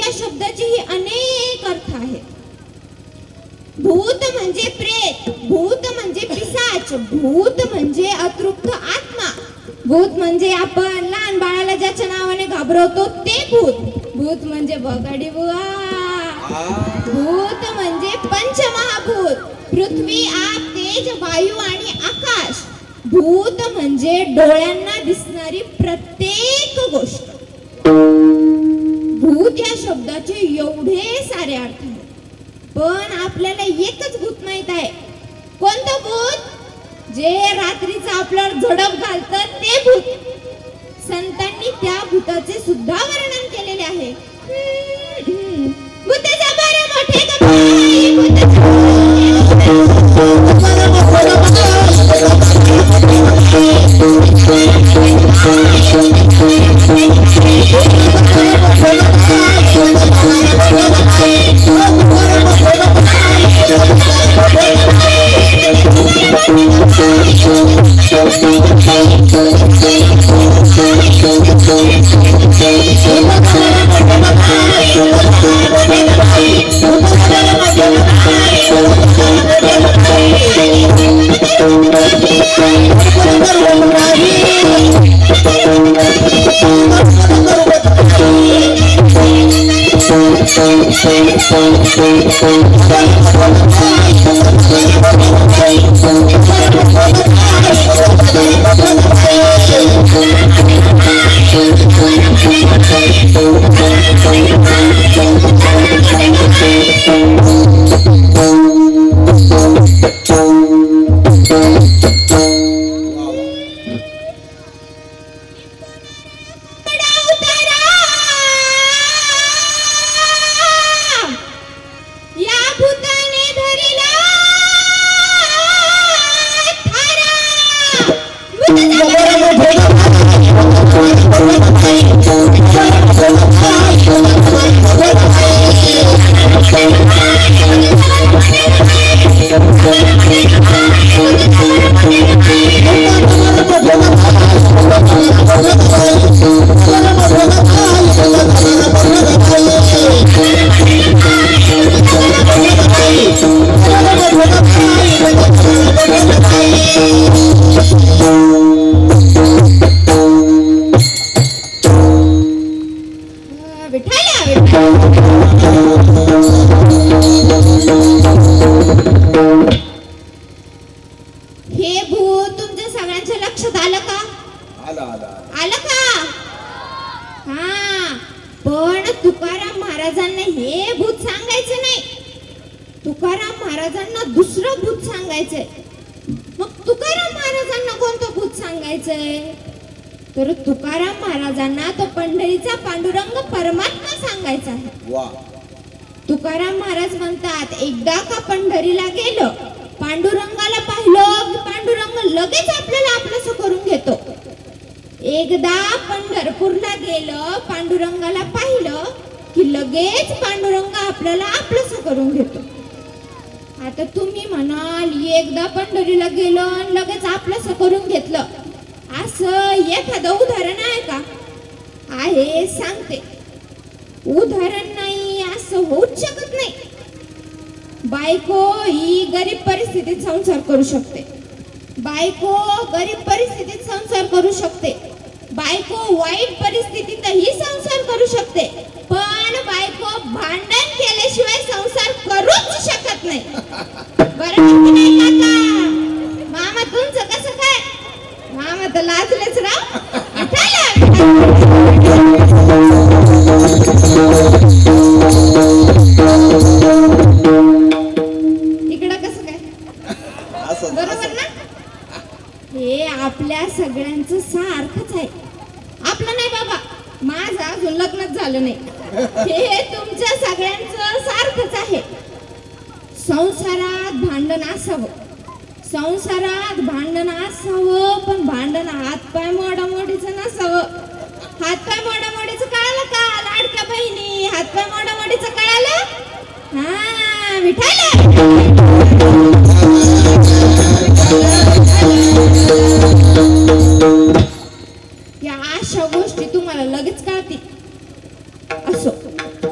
या शब्दाचेही अनेक अर्थ आहेत. भूत म्हणजे प्रेत, भूत म्हणजे पिशाच, भूत म्हणजे अतृप्त आत्मा, भूत म्हणजे आपण लहान बाळाला ज्याच्या नावाने घाबरवतो ते भूत, भूत म्हणजे बगाडी बुवा, भूत म्हणजे पंचमहाभूत, पृथ्वी, आप, तेज, वायू आणि आकाश. भूत म्हणजे डोळ्यांना दिसणारी प्रत्येक गोष्ट. भूत या शब्दाचे एवढे सारे अर्थ आहेत, पण आपल्याला एकच भूत माहित आहे. कोणतं भूत? जे रात्रीचं आपल्यावर झडप घालतं ते भूत. संतांनी त्या भूताचे सुद्धा वर्णन केलेले आहे. भूताचा बरे मोठे कपाळ, हे भूत तुमच्या सगळ्यांच्या लक्षात आलं का? आलं का? हा, पण तुकाराम महाराजांना हे भूत सांगायचं नाही. तुकाराम महाराजांना दुसरं भूत सांगायचंय. मग तुकाराम महाराजांना कोणतं भूत सांगायचंय? तर तुकाराम महाराजांना तो पंढरीचा पांडुरंग परमात्मा सांगायचा आहे. तुकाराम महाराज म्हणतात, एकदा का पंढरीला गेलं, पांडुरंगाला पाहिलं, पांडुरंग लगेच आपल्याला आपलंसं करून घेतो. एकदा पंढरपूरला गेलं, पांडुरंगाला पाहिलं की लगेच पांडुरंग आपल्याला आपलंसं करून घेतो. आता तुम्ही म्हणाल, एकदा पंढरीला गेलो आणि लगेच आपलंसं करून घेतलं, असं एखादं उदाहरण आहे का? आहे, सांगते. उदाहरण नाही असं होऊच शकत नाही. बायको ही गरीब परिस्थितीत संसार करू शकते. बायको गरीब परिस्थितीत संसार करू शकते. बायको वाईट परिस्थितीतही संसार करू शकते. पण बायको भांडण केल्याशिवाय संसार करूच शकत नाही. बरोबर नाही काका? मामा तुमचं कसं काय? मामा तर लाजलेच राव. इकडं कसं काय? बरोबर ना? हे आपल्या सगळ्यांचं सारखंच आहे. आपलं नाही बाबा, माझं अजून लग्नच झालं नाही. हे तुमच्या सगळ्यांचं सारखंच आहे. संसारात भांडण असावं, संसारात भांडण असावं, पण भांडण हातपाय मोडामोडीचं नसावं. हातपाय मोडामोडीचं कळालं का? लाडक्या बहिणी, हातपाय मोडामोडीचं कळालं? हा, विठाला या अशा गोष्टी तुम्हाला लगेच कळतील. असो,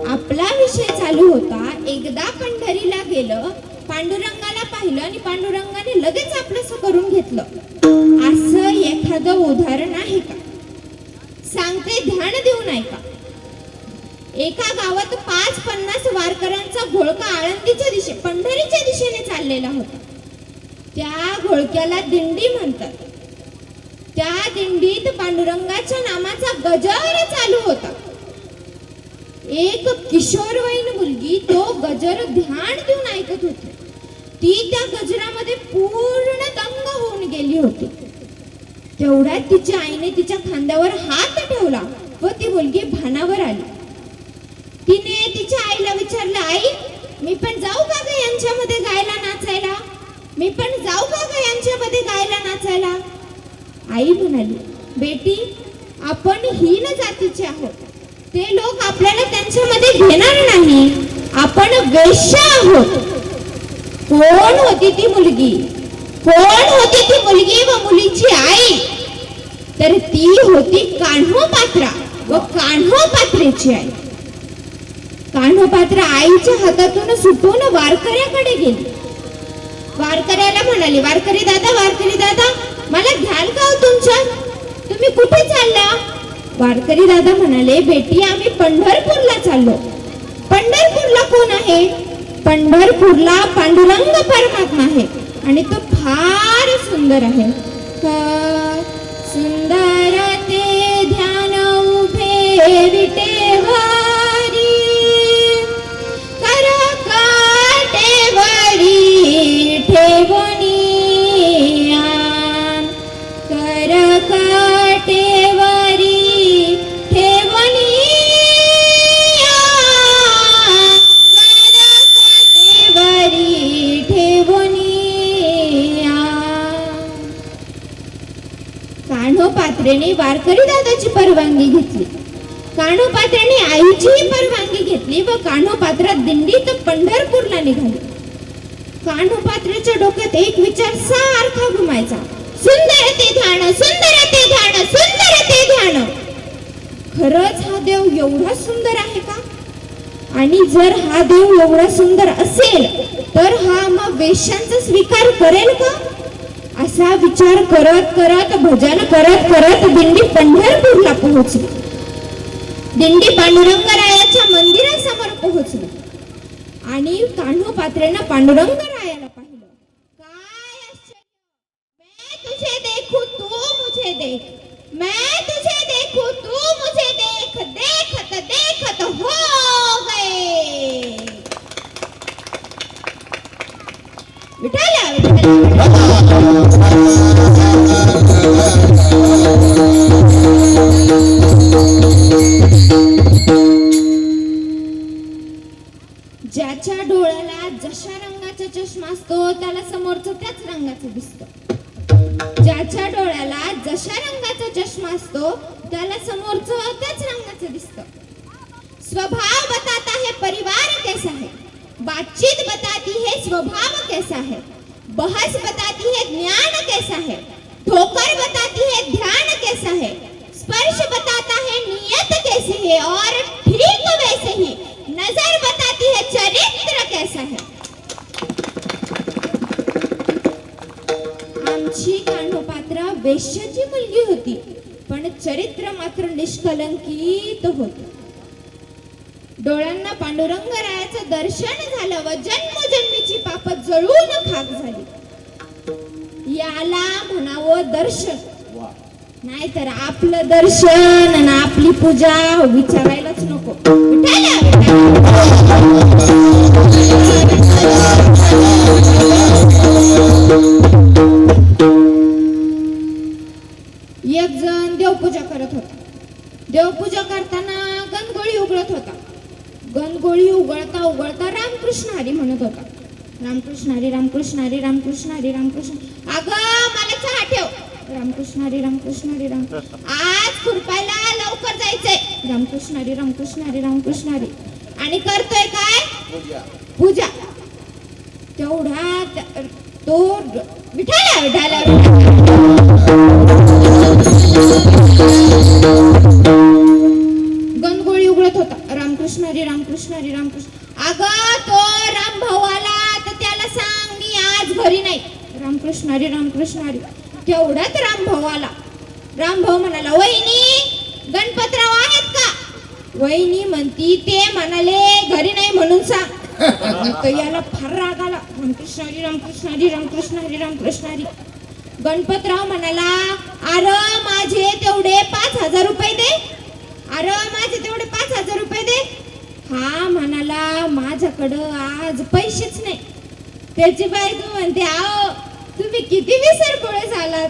आपल्या आपला विषय चालू होता. एकदा पंढरीला गेलं, पांडुरंगाला पाहिलं आणि पांडुरंगाने लगेच आपलंसं करून घेतलं. असं एखादं उदाहरण आहे का? सांगते, ध्यान देऊन ऐका. एका गावात 5-50 वारकऱ्यांचा घोळका आळंदीच्या पंढरीच्या दिशेने चाललेला होता. त्या घोळक्याला दिंडी म्हणतात. त्या दिंडीत पांडुरंगाच्या नामाचा गजर चालू होता. एक किशोरवयीन मुलगी तो गजर ध्यान देऊन ऐकत होती. ती त्या गजरामध्ये पूर्ण दंग होऊन गेली होती. तेवढ्यात तिच्या आईने तिच्या खांद्यावर हात ठेवला व ती मुलगी भानावर आली. तिने तिच्या आईला विचारलं, आई, मी पण जाऊ का ग यांच्यामध्ये गायला नाचायला? मी पण जाऊ का ग यांच्यामध्ये गायला नाचायला? आई म्हणाली, बेटी, आपण हीन जातीचे आहोत. ते लोक आपल्याला त्यांच्यामध्ये घेणार नाही. आपण वेश्या आहोत. कोण होती ती मुलगी? कोण होती ती मुलगी व मुलीची आई? तर ती होती कान्होपात्रा व कान्होपात्रेची आई. कान्होपात्रा आईच्या हातातून सुटून वारकऱ्याकडे गेली. वारकऱ्याला म्हणाली, वारकरी दादा, मला घ्याल का तुमच्या? तुम्ही कुठे चालला? वारकरी दादा म्हणाले, बेटी, आम्ही पंढरपूरला चाललो. पंढरपूरला कोण आहे? पंढरपूरला पांडुरंग परमात्मा आहे आणि तो फार सुंदर आहे. सुंदर ते ध्यान उभे विटेवारी, कर काटेवरी ठेवणी, कर काटेवरी ठेवणी, कर काटेवरी ठेवणी. कान्होपात्रेने वारकरी दादाची परवानगी घेतली. कान्होपात्रेने आईचीही परवानगी घेतली व कान्होपात्रा दिंडीत पंढरपूरला निघाली. कान्होपात्रेच्या डोक्यात एक विचार सारखा घुमायचा, सुंदर ते ध्यान, सुंदर ते ध्यान, सुंदर ते ध्यान. खरंच हा देव एवढा सुंदर आहे का? आणि जर हा देव एवढा सुंदर असेल तर हा मग वेश्यांचा स्वीकार करेल का? असा विचार करत करत, भजन करत करत दिंडी पंढरपूरला पोहोचली. दिंडी पांडुरंगरायाच्या मंदिरासमोर पोहोचली आणि कान्होपात्रेनं पांडुरंगरायाला पाहिलं. काय आश्चर्य! मैं तुझे देखूं तू मुझे देख, मैं तुझे देखूं तू मुझे देख, देखत देखत हो गए. विठाला ज्याच्या डोळ्याला जशा रंगाचा चष्मा असतो त्याला समोरचं त्याच रंगाचं दिसतं. ज्याच्या डोळ्याला जशा रंगाचा चष्मा असतो त्याला समोरचं त्याच रंगाचं दिसतं. स्वभाव बताता है परिवार कैसा है, बातचीत बताती है स्वभाव कैसा है, बहस बताती है ज्ञान कैसा है, ठोकर बताती है ध्यान कैसा है, स्पर्श बताता है नियत कैसे है और ठीक वैसे ही नजर बताती है चरित्र कैसा है. आमची कान्होपात्रा वेश्याची मुलगी होती पण चरित्र मात्र निष्कलंकित होतं. डोळ्यांना पांडुरंगरायाचं दर्शन झालं व जन्मजन्मीची पाप जळून खाक झाली. याला म्हणावं दर्शन, नाहीतर आपलं दर्शन आणि आपली पूजा विचारायलाच नको. एक जण देवपूजा करत होता. देवपूजा करताना गणगोळी उघडत होता. गणगोळी उघडता उघडता रामकृष्ण हरी म्हणत होता. रामकृष्ण हरी, रामकृष्ण हरी, रामकृष्ण हरी, रामकृष्ण. अगं मला चहा ठेव. रामकृष्ण हरी, रामकृष्ण हरी, राम. आज खुरपायला लवकर जायचंय. रामकृष्ण हरी, रामकृष्ण हरी, रामकृष्ण हरी. आणि करतोय काय? पूजा. तेवढा तो विठाला विठाला गणगोळी उघडत होता. रामकृष्ण रामकृष्ण हरी रामकृष्ण हरी रामकृष्ण. अगं तो राम भाऊ आला तर त्याला सांग मी आज घरी नाही. रामकृष्ण हरी रामकृष्ण हरी. तेवढ्यात राम भाऊ आला. राम भाऊ म्हणाला, वहिनी गणपतराव आहेत का? वहिनी म्हणती ते म्हणाले घरी नाही म्हणून सांग. तर याला फार राग आला. रामकृष्ण हरी रामकृष्ण हरी रामकृष्ण हरी रामकृष्ण हरी. गणपतराव म्हणाला, अरे माझे तेवढे 5,000 रुपये दे. अरे माझे तेवढे 5,000 रुपये दे. हा म्हणाला, माझ्याकडं आज पैसेच नाही. त्याची बायको म्हणते, आओ तुम्ही किती विसरभोळे झालात.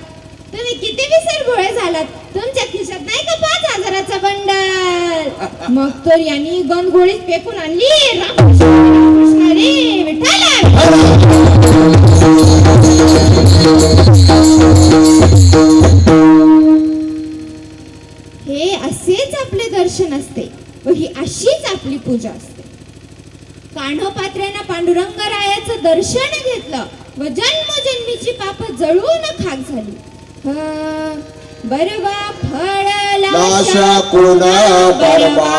तुम्ही किती विसरभोळे झालात. तुमच्या खिशात नाही का 5,000चा बंडल. मग तर यांनी गणगोळीत फेकून आणली. रामकृष्ण हरी विठ्ठला. हे असेच आपले दर्शन असते व ही अशीच आपली पूजा असते. कान्होपात्र्यानं पांडुरंगरायाचं दर्शन घेतलं व जन्मजन्मीची पाप जळून खाक झाली. बरवा फळला कोणा बरवा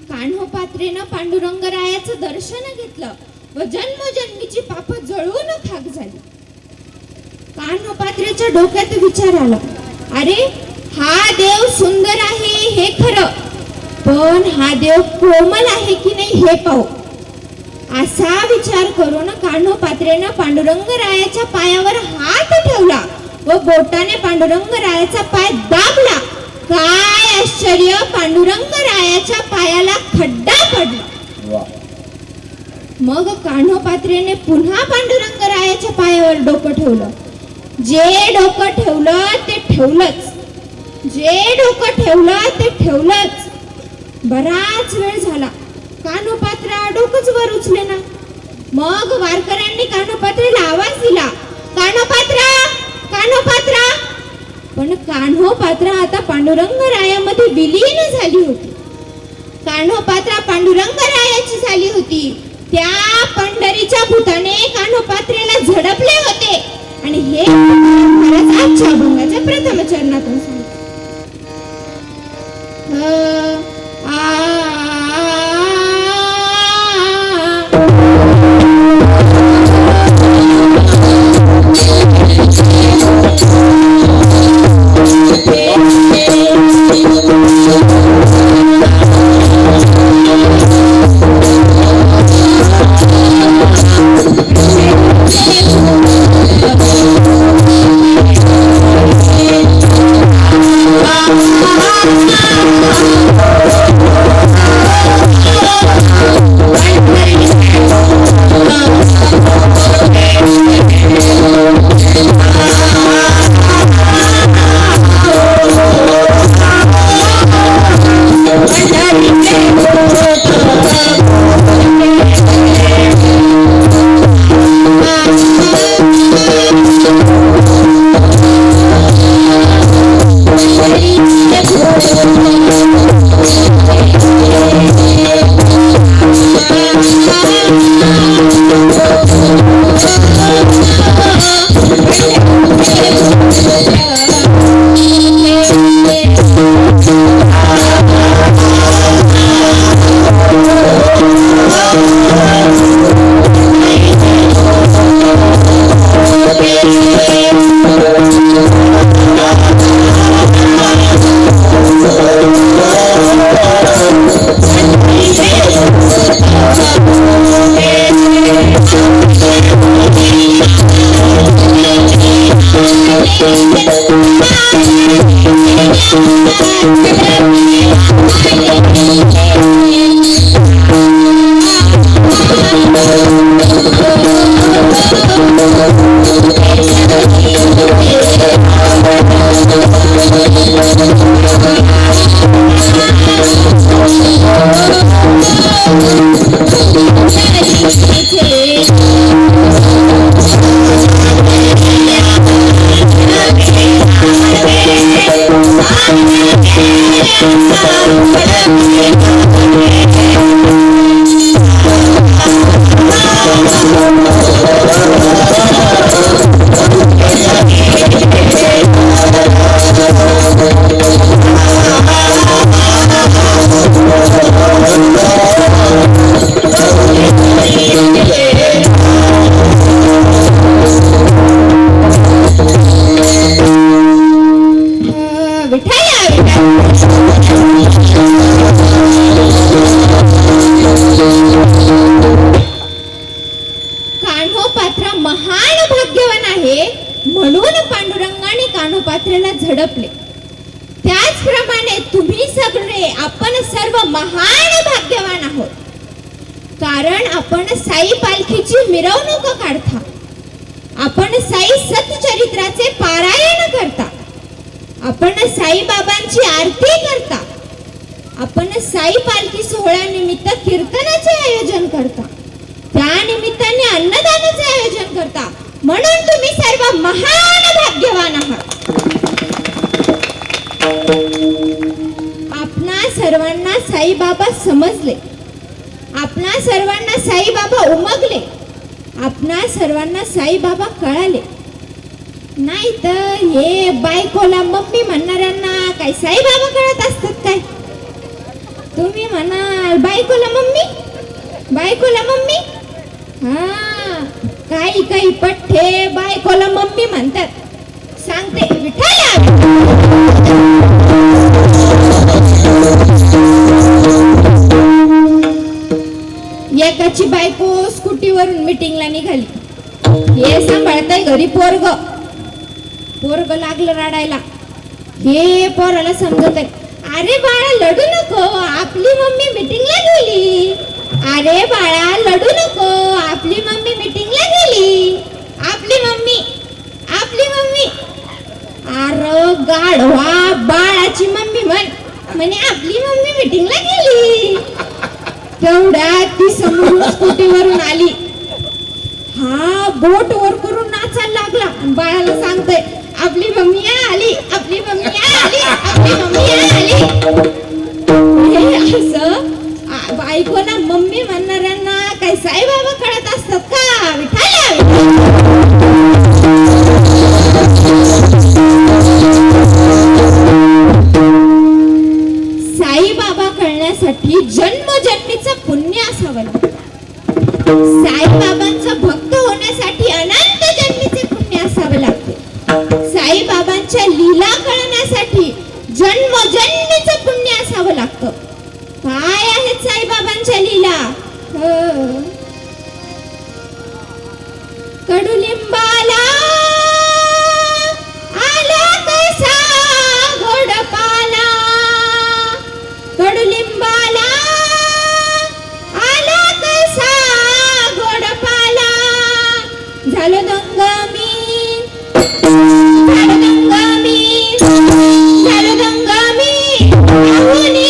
कान्होपात्रेनं पांडुरंगरायाचं दर्शन घेतलं व जन्मजन्मीची पाप जळून खाक झाली. कान्होपात्रेच्या डोक्यात विचार आला, अरे हा देव सुंदर आहे हे खरं, पण हा देव कोमल आहे की नाही हे पाहू. असा विचार करून कान्होपात्रेनं पांडुरंगरायाच्या पायावर हात ठेवला व बोटाने पांडुरंगरायाचा पाय दाबला. काय आश्चर्य, पांडुरंगरायाच्या पायाला खड्डा पडला. मग कान्होपात्रेने पुन्हा पांडुरंगरायाच्या पायावर डोकं ठेवलं. जे डोकं ठेवलं ते ठेवलंच. जे डोकं ठेवलं ते ठेवलंच. बराच वेळ झाला. कान्होपात्रा डोकंच वर उचले ना. मग वारकऱ्यांनी कान्होपात्रेला आवाज दिला, कान्होपात्रा, कान्होपात्रा. पण कान्होपात्रा आता पांडुरंगरायामध्ये विलीन झाली होती. कान्होपात्रा पांडुरंगरायाची झाली होती. त्या पंढरीच्या भूताने कान्होपात्रेला झडपले होते आणि हे महाराज आजच्या अभंगाच्या प्रथम चरणातून सांगतात. कान्होपात्रा महान भाग्यवान आहे म्हणून पांडुरंगाने कान्होपात्राला झडपले. त्याचप्रमाणे तुम्ही सगळे आपण सर्व महान भाग्यवान आहोत, कारण आपण साई पालखीची मिरवणूक काढता, आपण साई सच्चरित्राचे पारायण करता, आपण साई बाबांची आरती करता, आपण साई पालखी सोहळ्यानिमित्त कीर्तनाचे आयोजन करता, त्या निमित्ताने अन्नदानाचे आयोजन करता, म्हणून तुम्ही सर्व महान भाग्यवान आहात. आपणा सर्वांना साई बाबा समजले, आपणा सर्वांना साई बाबा उमगले, आपणा सर्वांना साई बाबा कळाले. नाही तर हे बायकोला मम्मी म्हणणाऱ्यांना काय साई बाबा कळत असतात काय? तुम्ही म्हणाल बायकोला मम्मी, बायकोला मम्मी, हा काही काही पठ्ठे बायकोला मम्मी म्हणतात. सांगते विठ्ठला, एकाची बायको स्कूटीवरून मीटिंगला निघाली. हे सांभाळताय घरी पोरग, पोरग लागलं रडायला. हे पोराला समजत आहे, अरे बाळा लढू नको, आपली मम्मी मीटिंगला गेली. अरे बाळा लढू नको, आपली मम्मी मीटिंगला गेली. आपली मम्मी, आपली मम्मी. अरे गाढवा, बाळाची मम्मी म्हणे आपली मम्मी मीटिंगला गेली. तेवढ्यात ती समोरून स्कूटीवरून आली. हा बोट वर करून नाचायला लागला आणि बाळाला सांगतोय आपली मम्मी आली, आपली मम्मी आली, आपली मम्मी आली. हे असं बायकोला मम्मी म्हणणाऱ्यांना काय साईबाबा कळत असतात का? विठ्ठला, साईबाबा कळण्यासाठी जन्मजन्मीचं पुण्य असावं लागतं. साईबाबांचं भक्त होण्यासाठी अनंत जन्मीचे पुण्य असावे लागते. साईबाबांच्या लीला कळण्यासाठी जन्मजन्मीचं पुण्य असावं लागतं. काय आहेत साईबाबांच्या लीला? कडुलिंबाला आला कसा गोडपाला, कडुलिंबाला आला कसा गोडपाला. झालं दंगमी, झालं दंगमी, झालं दंगमी, आहुनी.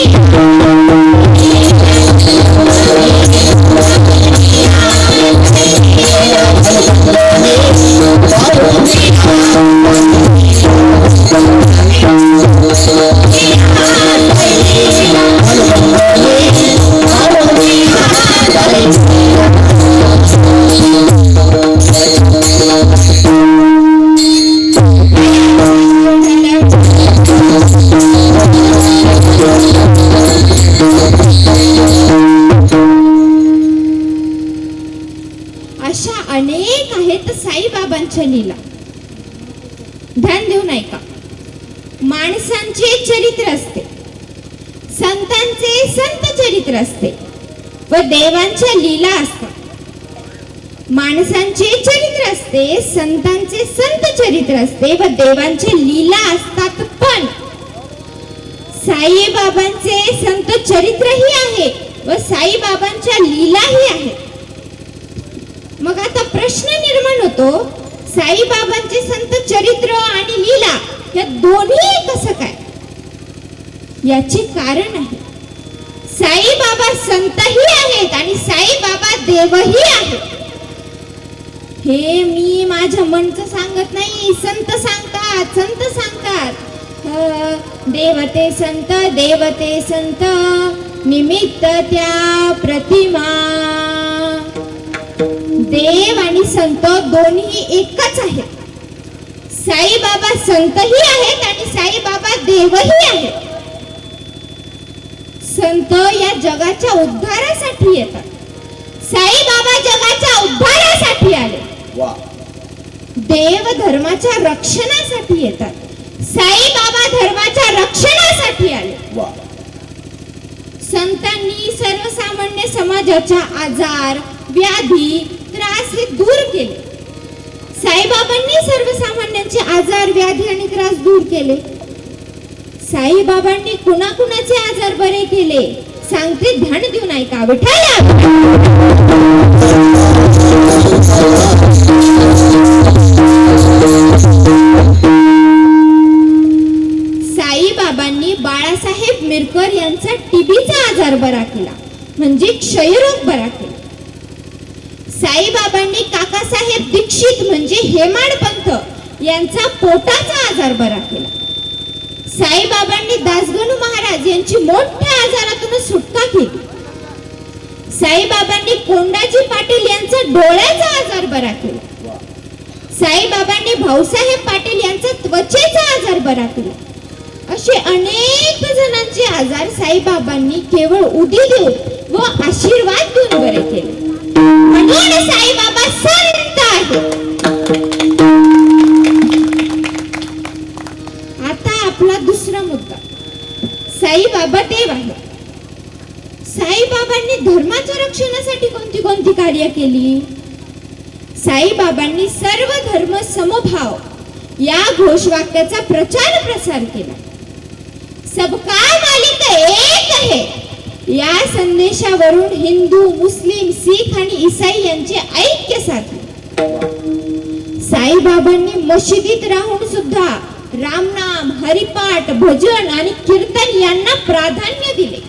अशा अनेक आहेत साईबाबांच्या लीला. ध्यान देऊन ऐका. माणसांचे चरित्र असते, संतांचे संत चरित्र असते व देवांच्या लीला असतात. माणसांचे चरित्र असते, संतांचे संत चरित्र असते व देवांचे लीला असतात. पण साईबाबांचे संत चरित्रही आहे व साईबाबांच्या लीलाही आहेत. मग आता प्रश्न निर्माण होतो, साईबाबांचे संत चरित्र आणि लीला या दोन्ही कसं काय? याचे कारण आहे, साईबाबा संतही आहेत आणि साईबाबा देवही आहेत. हे मी माझ्या मनचं सांगत नाही, संत सांगतात, संत सांगतात. देवते संत निमित्त त्या प्रतिमा. देव आणि संत दोन्ही एकच आहेत. साईबाबा संतही आहेत आणि साईबाबा देवही आहेत. संत या जगाच्या उद्धारासाठी येतात, साईबाबा जगाच्या उद्धारासाठी आले. वा. देव धर्माच्या रक्षणासाठी येतात, साईबाबा धर्माच्या रक्षणासाठी आले. वा. संतांनी सर्वसामान्य समाजाच्या आजार, व्याधी, त्रास हे दूर केले. साईबाबांनी सर्वसामान्यांचे आजार, व्याधी आणि त्रास दूर केले. साईबाबांनी कुणाकुणाचे आजार बरे केले सांगते, ध्यान देऊन ऐका. विठ्ठला साईबाबांनी बाळासाहेब मिरकर यांचा टीबीचा आजार बरा केला, म्हणजे क्षयरोग बरा केला. साईबाबांनी काकासाहेब दीक्षित म्हणजे हेमाडपंथ यांचा पोटाचा आजार बरा केला. साईबाबांनी दासगणू महाराज यांची मोठ्या आजारातून सुटका केली. साईबाबांनी कोंडाजी पाटील यांचा डोळ्याचा आजार बरा केला. साईबाबांनी भाऊसाहेब पाटील यांचा त्वचेचा आजार बरा केला. असे अनेक जणांचे आजार साईबाबांनी केवळ उदी देऊन व आशीर्वाद देऊन बरे केले. म्हणून साईबाबा संत आहेत. आता आपला दुसरा मुद्दा, साईबाबा देव आहे. साईबाबांनी धर्माच्या रक्षणासाठी कोणती कोणती कार्य केली? साईबाबांनी सर्व धर्म समभाव या घोषवाक्याचा प्रचार प्रसार केला. सबका मालिक एक है या संदेशावरून हिंदू, मुस्लिम, शीख आणि ईसाई यांचे ऐक्य साधले. साईबाबांनी मशिदीत राहून सुद्धा रामनाम, हरिपाठ, भजन आणि कीर्तन यांना प्राधान्य दिले.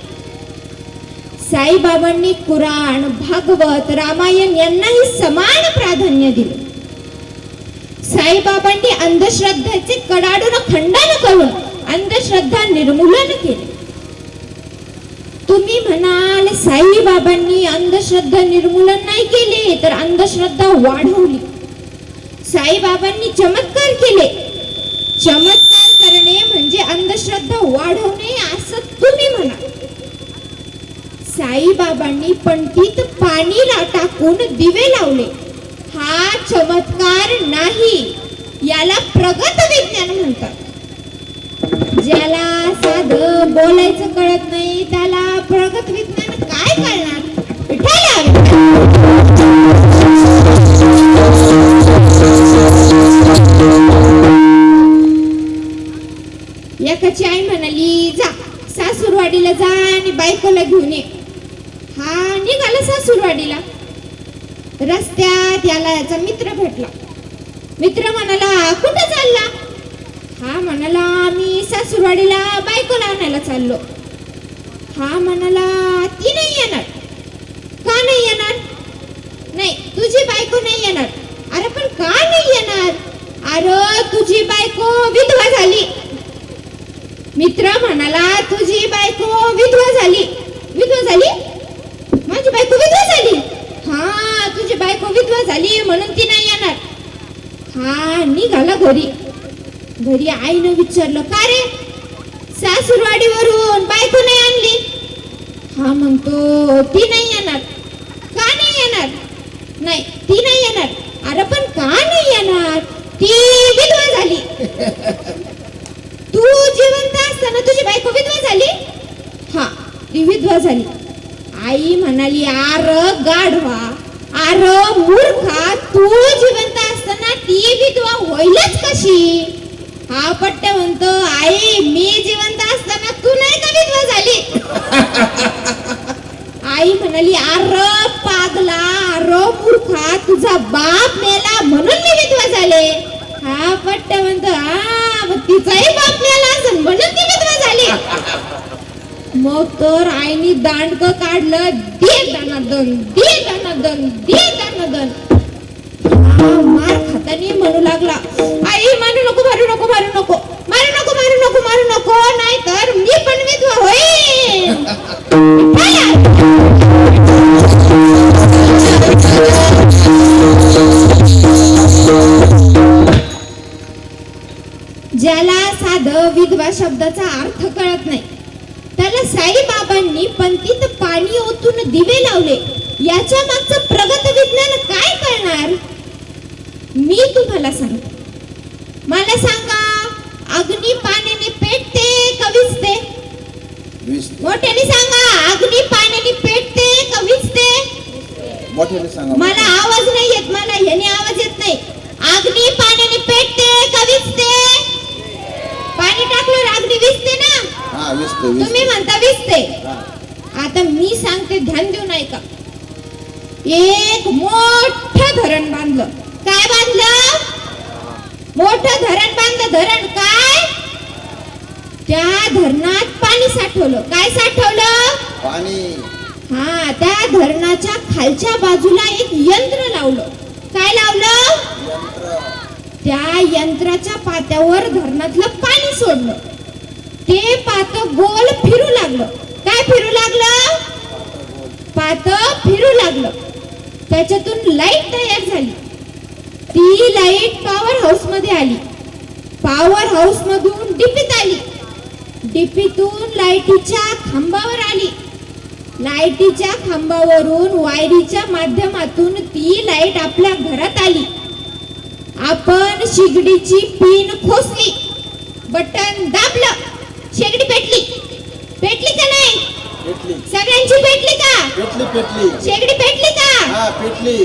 साईबाबांनी कुराण, भागवत, रामायण यांनाही समान प्राधान्य दिले. साईबाबांनी अंधश्रद्धेचे कडाडून खंडन करून अंधश्रद्धा निर्मूलन केले. तुम्ही म्हणाल साईबाबांनी अंधश्रद्धा निर्मूलन नाही केले तर अंधश्रद्धा वाढवली. साईबाबांनी चमत्कार केले. चमत्कार करणे म्हणजे अंधश्रद्धा वाढवणे असं तुम्ही म्हणा. साईबाबांनी पंटीत पाणी टाकून दिवे लावले. हा चमत्कार नाही, याला प्रगत विज्ञान म्हणतात. ज्याला साधं बोलायचं कळत नाही त्याला प्रगत विज्ञान काय कळणार? एकाची आई म्हणाली, जा सासूरवाडीला जा आणि बायकोला घेऊन ये. हा निघाला सासूरवाडीला. रस्त्यात याला याचा मित्र भेटला. मित्र म्हणाला, कुठं चालला? हा म्हणाला, मी सासूरवाडीला बायकोला आणायला चाललो. हा म्हणाला, ती नाही येणार. का नाही येणार? नाही, तुझी बायको नाही येणार. अरे पण का नाही येणार? अरे तुझी बायको विधवा झाली. मित्र म्हणाला, तुझी बायको विधवा झाली. विधवा झाली? माझी बायको विधवा झाली? हा, तुझी बायको विधवा झाली म्हणून ती नाही येणार. हा निघाला घरी. घरी आईनं विचारलं, का रे सासूरवाडीवरून बायको नाही आणली? हा म्हणतो, ती नाही येणार. का नाही येणार? नाही, ती नाही येणार. अरे पण का नाही येणार? ती विधवा झाली. तू जिवंत असताना तुझी बायको विधवा झाली? हा, ती विधवा झाली. आई म्हणाली, आर गाढवा, आर मूर्खा, तू जिवंत असताना ती विधवा होईलच कशी? हा पट्ट्या म्हणतो, आई मी जिवंत असताना तू नाही का विधवा झाली? आई म्हणाली, अरे पागला, अरे मूर्खा, तुझा बाप मेला म्हणून मी विधवा झाले. हा पट्ट म्हणतो, हा मग तिचाही बाप मेला असेल म्हणून ती विधवा झाली. मग तर आईनी दांडक काढलं, दे दनादन, दे दनादन, दे दनादन. मार खातानी म्हणू लागला, आई मारू नको, मारू नको, मारू नको, मारू नको, मारू नको, मारू नको, नाही तर मी पण विधवा होईन. ज्याला साधं विधवा शब्दाचा अर्थ कळत नाही त्याला साईबाबांनी पंतीत पाणी ओतून दिवे लावले याच्या मागचं प्रगत विज्ञान काय करणार? मी तुम्हाला सांगतो. मला सांगा, अग्नी पाण्याने पेटते का विझते? मोठ्याने सांगा, अग्नी पाण्याने पेटते का विझते? मोठ्याने सांगा. मला आवाज नाही येत, मला ह्याने आवाज येत नाही. अग्नी पाण्याने पेटते का विझते? पाणी टाकल्यावर अग्नी विझते ना? हा, विझते. तुम्ही म्हणता विझते. आता मी सांगते, ध्यान देऊन ऐका. एक मोठं धरण बांधलं. काय बांधलं? मोठं धरण बांधलं. धरण काय? त्या धरणात पाणी साठवलं. काय साठवलं? पाणी. हा, त्या धरणाच्या खालच्या बाजूला एक यंत्र लावलं. काय लावलं? यंत्र. त्या यंत्राच्या पात्यावर धरणातलं पाणी सोडलं. ते पात गोल फिरू लागलं. काय फिरू लागलं? पात फिरू लागलं. त्याच्यातून लाईट तयार झाली. ती लाईट पॉवर हाऊस मध्ये आली. पॉवर हाऊस मधून डिपीत आली. डिपीतून लाईटीच्या खांबावर आली. लाईटीच्या खांबावरून वायरीच्या माध्यमातून ती लाईट आपल्या घरात आली. आपण शिगडीची पिन खोसली, बटन दाबलं, शेगडी पेटली. पेटली का नाही? पेटली. सगळ्यांची पेटली का? पेटली. पेटली. शेगडी पेटली का? हा, पेटली.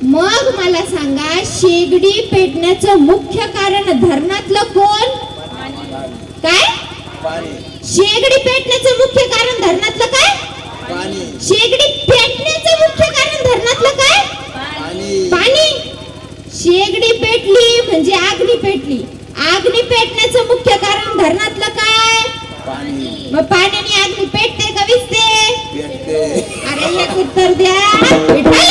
मग मला सांगा, शेगडी पेटण्याचं मुख्य कारण धरणातलं कोण? काय? पाणी. शेगडी पेटण्याचं मुख्य कारण धरणातलं काय? पाणी. शेगडी पेटण्याचं मुख्य कारण धरणातलं काय? पाणी. पाणी. शेगडी पेटली म्हणजे अग्नी पेटली. अग्नी पेटण्याचं मुख्य कारण धरणातलं काय? पाणी. मग पाण्याने अग्नी पेटते का विझते? पेटते. अरे एक उत्तर द्या. विठ्ठल.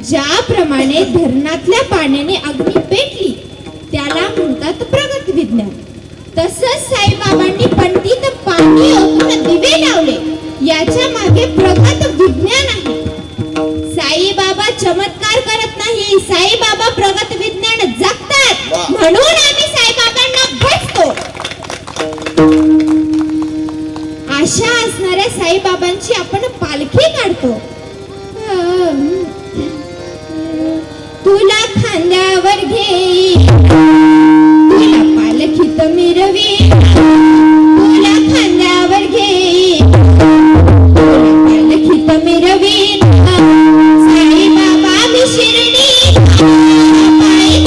ज्याप्रमाणे धरणातल्या पाण्याने अग्नी पेटली त्याला म्हणतात प्रगत विज्ञान. तसंच साईबाबांनी पंडित पाणी ओतून दिवे लावले याच्या मागे प्रगत विज्ञान आहे. साईबाबा चमत्कार करत नाही, साईबाबा प्रगत विज्ञान जगतात. म्हणून आम्ही साईबाबांना भजतो. अशा असणाऱ्या साईबाबांची आपण पालखी काढतो. तुला खांद्यावर घेई, तुला पालखीत मिरवी, तुला खांद्यावर घेई, तुला पालखीत मिरवी. साईबाबा मी शिर्डी पायी.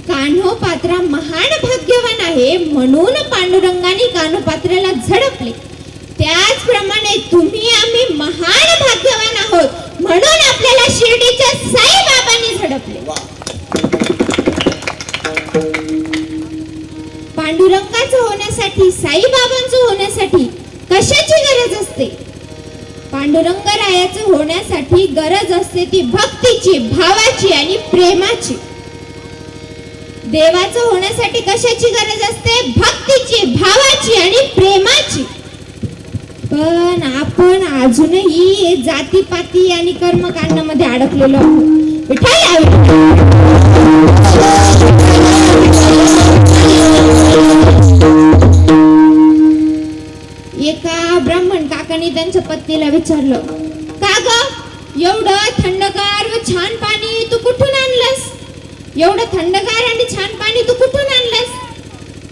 कान्होपात्रा महान भाग्यवान आहे म्हणून पांडुरंगाने कान्होपात्राला झडपले. त्याचप्रमाणे तुम्ही आम्ही महान भाग्यवान आहोत म्हणून आपल्याला शिर्डीच्या साईबाबांनी झडपले. वा. पांडुरंगाचं होण्यासाठी साईबाबांचं होण्यासाठी कशाची गरज असते? पांडुरंगरायाचं होण्यासाठी गरज असते ती भक्तीची, भावाची आणि प्रेमाची. देवाचं होण्यासाठी कशाची गरज असते? भक्तीची, भावाची आणि प्रेमाची. पण आपण अजूनही जातीपाती आणि कर्मकांडामध्ये अडकलेलो आहोत. एका ब्राह्मण काकाने त्यांच्या पत्नीला विचारलं, का ग एवढं थंडगार व छान पाणी तू कुठून आणलंस? एवढं थंडगार आणि छान पाणी तू कुठून आणलंस?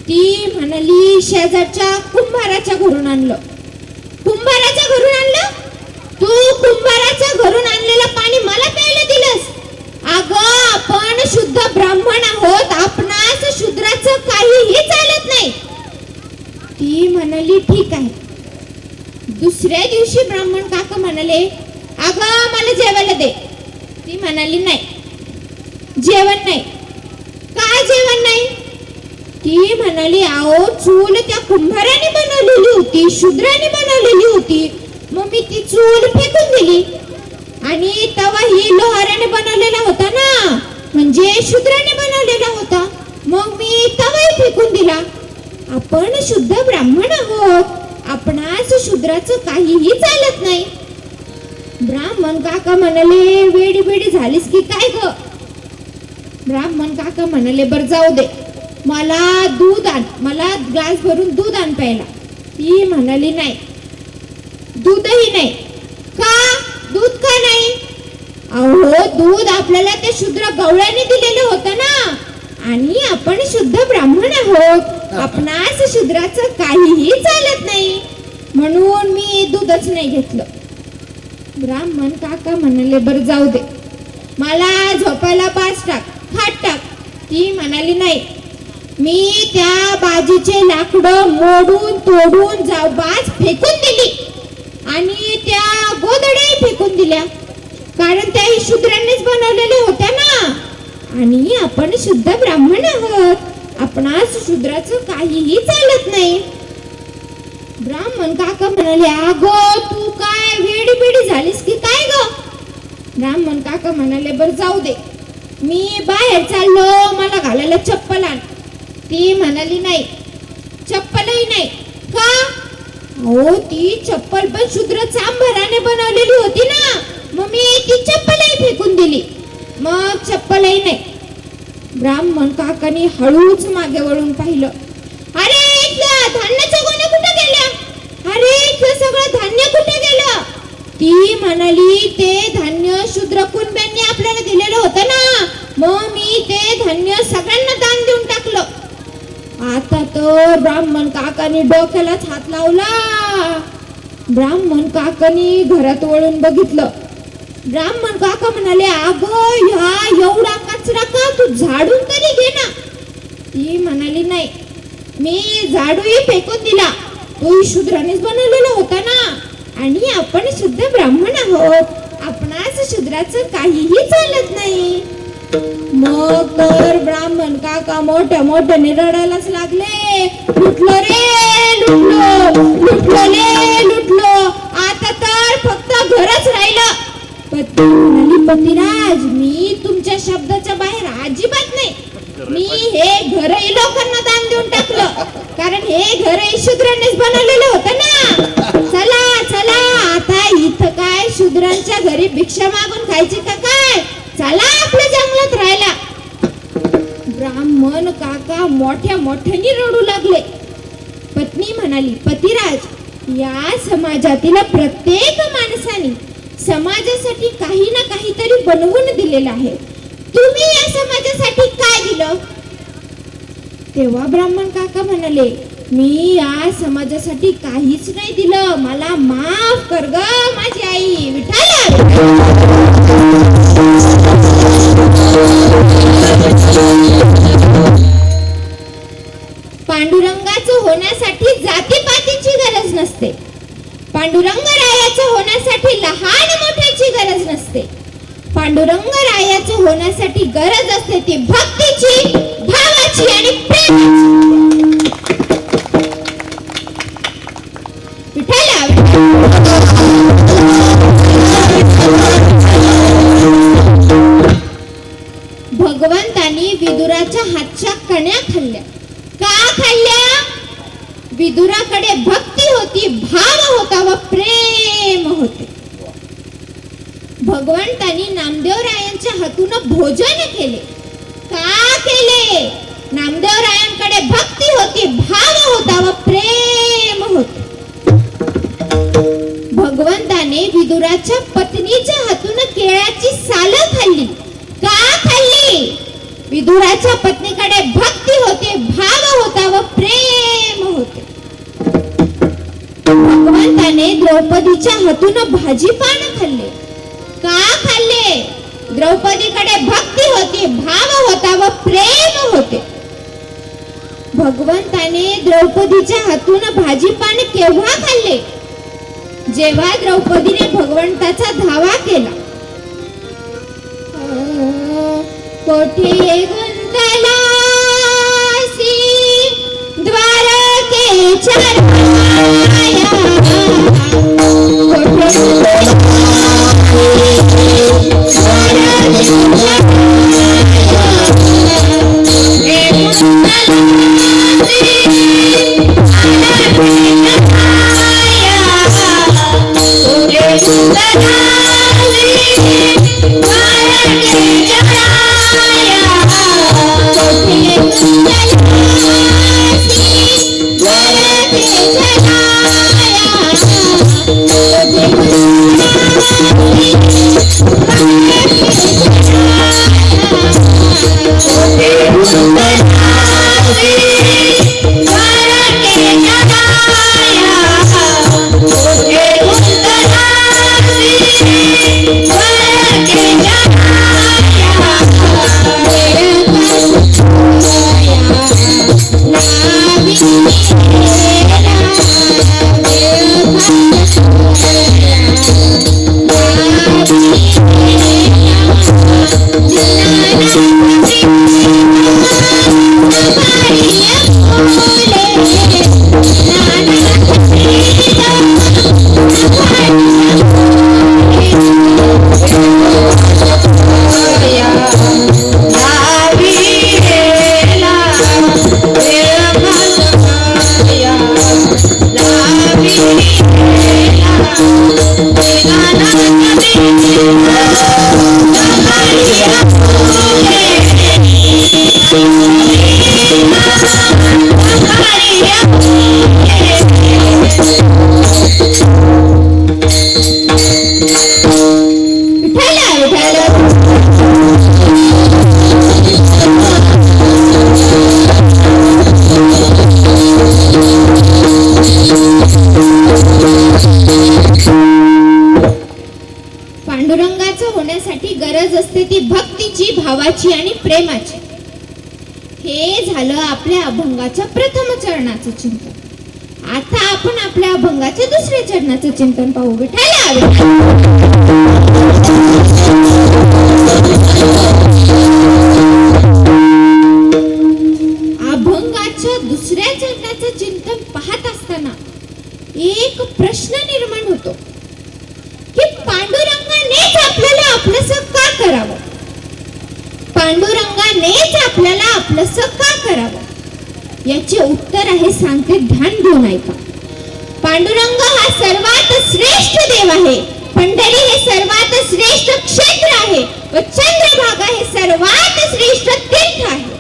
ती म्हणाली, शेजारच्या कुंभाराच्या घरून आणलं. कुंभाराच्या घरून आणलं? तू कुंभाराच्या घरून आणलेलं पाणी मला प्यायला दिलंस? अगं आपण शुद्ध ब्राह्मण आहोत, आपणास शूद्राचं काहीही चालत नाही. ती म्हणाली, ठीक आहे. दुसऱ्या दिवशी ब्राह्मण काका म्हणाले, अगं मला जेवायला दे. ती म्हणाली, नाही जेवण नाही. का जेवण नाही? ती म्हणाली, अहो चूल त्या कुंभाराने बनवलेली होती, शूद्राने बनवलेली होती, मग मी ती चूल फेकून दिली. आणि तवा ही लोहाराने बनवलेला होता ना, म्हणजे शूद्राने बनवलेला होता, मग मी तवाही फेकून दिला. आपण शुद्ध ब्राह्मण आहोत, आपणास शूद्राचं काहीही चालत नाही. ब्राह्मण काका म्हणाले, वेडी बेडी झालीस की काय ग? ब्राह्मण काका म्हणाले, बर जाऊ दे, मला दूध आण, मला ग्लास भरून दूध आण प्यायला. ती म्हणाली, नाही दूधही नाही. का? दूध का नाही? अहो दूध आपल्याला त्या शूद्र गवळ्याने दिलेलं होतं ना, आणि आपण शुद्ध ब्राह्मण आहोत, आपणास शूद्राचं काहीही चालत नाही, म्हणून मी दूधच नाही घेतलं. ब्राह्मण काका म्हणाले, बरं जाऊ दे, मला झोपायला बाज टाक, खाट टाक. ती म्हणाली, नाही मी त्या बाजीचे लाकडं मोडून तोडून बाज फेकून दिली आणि त्या गोधड्याही फेकून दिल्या, कारण त्या शूद्रांनीच बनवलेल्या होत्या ना, आणि आपण शुद्ध ब्राह्मण आहोत, आपणास शूद्राचं काहीही चालत नाही. ब्राह्मण काका म्हणाले, अगो तू काय वेडी बेडी झालीस की काय ग? ब्राह्मण काका म्हणाले, बर जाऊ दे, मी बाहेर चाललो, मला घालायला चप्पल आण. ती म्हणाली, नाही चप्पलही नाही. का? हो ती चप्पल पण शूद्र चांभाराने बनवलेली होती ना, मग मी ती चप्पलही फेकून दिली, मग चप्पलही नाही. ब्राह्मण काकाने हळूच मागे वळून पाहिलं. अरे इथल्या धान्याच्या गोण्या कुठे गेल्या? अरे इथलं सगळं धान्य कुठे गेलं? ती म्हणाली, ते धान्य शूद्र कुणब्यांनी आपल्याला दिलेलं होतं ना, मग मी ते धान्य सगळ्यांना दान देऊन टाकलं. आता तर ब्राह्मण काकाने डोक्यालाच हात लावला. ब्राह्मण काकाने घरात वळून बघितलं. ब्राह्मण काका म्हणाले, अगं ह्या एवढा कचरा का, तू झाडून तरी घे ना. ती म्हणाली, नाही मी झाडूही फेकून दिला, तो शूद्रानेच बनवलेला होता ना, आणि आपण शुद्ध ब्राह्मण आहोत, आपणास शूद्राचं काहीही चालत नाही. मग तर ब्राह्मण काका मोठ्या मोठ्याने रडायलाच लागले. लुटलो रे लुटलो, लुटलो रे लुटलो, आता तर फक्त घरच राहिलं. पत्नी म्हणाली, पतिराज मी तुमच्या शब्दाच्या बाहेर अजिबात नाही, मी हे घरही लोकांना दान देऊन टाकलं, कारण हे घरही शूद्रांनीच बनवलेलं होतं ना. चला चला, आता इथं काय शूद्रांच्या घरी भिक्षा मागून खायची का काय? चला आपल्या जंगलात राहायला. ब्राह्मण काका मोठ्या मोठ्याने रडू लागले. पत्नी म्हणाली, पतिराज या समाजातील प्रत्येक माणसाने समाजासाठी काही ना काहीतरी बनवून दिलेलं आहे, तुम्ही या समाजासाठी काय दिलं? तेव्हा ब्राह्मण काका म्हणाले, मी या समाजासाठी काहीच नाही दिलं, मला माफ कर ग माझी आई विठाला. पांडुरंगाचं होण्यासाठी जातीपातीची गरज नसते. पांडुरंगरायाचं होण्यासाठी लहान मोठ्याची गरज नसते. पांडुरंगरायाचं होण्यासाठी गरज असते ती भक्तीची, भावाची आणि प्रेमाची. विठ्ठला भगवंतानी विदुराच्या हातच्या कण्या खाल्ल्या. का खाल्ल्या? विदुराकडे भक्ती होती, भाव होता व प्रेम होते. भगवंतानी नामदेवरायांच्या हातून भोजन केले. का केले? नामदेवरायांकडे भक्ती होती, भाव होता व प्रेम होते. भगवंताने विदुराच्या पत्नीच्या हातून केळाची साल खाल्ली. का खाल्ली? विदुराच्या पत्नीकडे भक्ती होते, भाव होता व प्रेम होते. भगवंताने द्रौपदीच्या हातून भाजीपान खाल्ले. का खाल्ले? द्रौपदीकडे भक्ती होती, भाव होता व प्रेम होते. भगवंताने द्रौपदीच्या हातून भाजीपान केव्हा खाल्ले? जेव्हा द्रौपदीने भगवंताचा धावा केला. कोठे गुंतलासी द्वारकेच्या राया, कोठे पांडुरंगाचं होण्यासाठी गरज असते ती भक्तीची, भावाची आणि प्रेमाची. हे झालं आपल्या अभंगाच्या प्रथम चरणाचं चिंतन. आता आपण आपल्या अभंगाच्या दुसऱ्या चरणाचं चिंतन पाहू. विठ्ठला अभंगाच्या दुसऱ्या चरणाचं चिंतन पाहत असताना एक प्रश्न निर्माण होतो की पांडुरंगानेच आपल्याला आपलंसं का करावं? पांडुरंगानेच आपल्याला आपलंसं का करावं? याचे उत्तर आहे, सांगते, ध्यान देऊन ऐका. पांडुरंग हा सर्वात श्रेष्ठ देव आहे. पंढरी हे सर्वात श्रेष्ठ क्षेत्र आहे व चंद्रभागा हे सर्वात श्रेष्ठ तीर्थ आहे.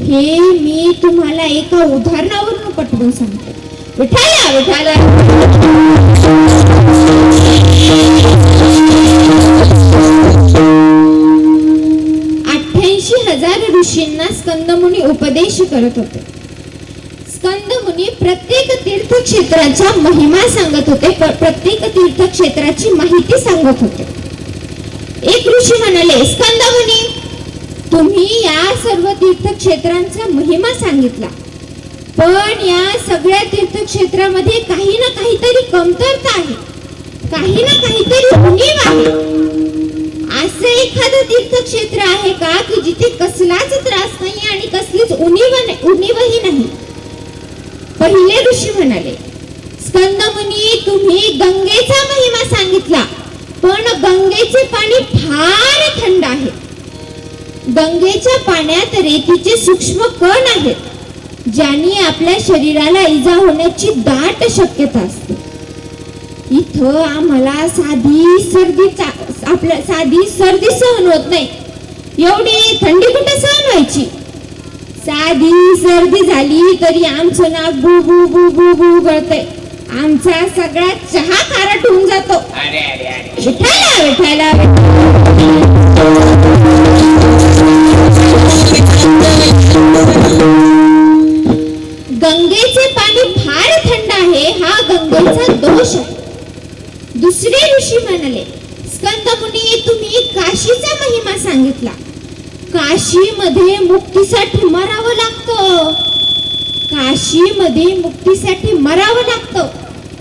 हे मी तुम्हाला एका उदाहरणावरून पटवून सांगते. विठ्ठला विठ्ठला 88,000 ऋषींना स्कंदमुनी उपदेश करत होते. स्कंदमुनी प्रत्येक तीर्थक्षेत्राचा महिमा सांगत होते, प्रत्येक तीर्थक्षेत्राची माहिती सांगत होते. एक ऋषी म्हणाले, स्कंदमुनी, तुम्ही या सर्व तीर्थक्षेत्रांचा महिमा सांगितला, पण या सगळ्या तीर्थक्षेत्रामध्ये काही ना काहीतरी कमतरता आहे, काही ना काहीतरी उणीव आहे. असं एखादं तीर्थक्षेत्र आहे का की जिथे कसलाच त्रास नाही आणि कसलीच उणीवही नाही? पहिले ऋषी म्हणाले, स्कंद मुनी, तुम्ही गंगेचा महिमा सांगितला, पण गंगेचे पाणी फार थंड आहे. गंगेच्या पाण्यात रेतीचे सूक्ष्म कण आहेत, ज्यांनी आपल्या शरीराला इजा होण्याची दाट शक्यता असते. इथं आम्हाला साधी सर्दी सहन होत नाही. एवढी थंडी कुठे सहन व्हायची? साधी सर्दी झाली तरी आमचं नाक बू बू बू बू बू गळतंय. आमचा सगळा चहा खारट होऊन जातो. विठाला विठाला गंगेचे पाणी फार थंड आहे, हा गंगेचा दोष आहे. दुसरे ऋषी म्हणाले, स्कंद मुनी, तुम्ही काशीचा महिमा सांगितला, काशीमध्ये मुक्तीसाठी मरावं लागतं. काशीमध्ये मुक्तीसाठी मरावं लागतं,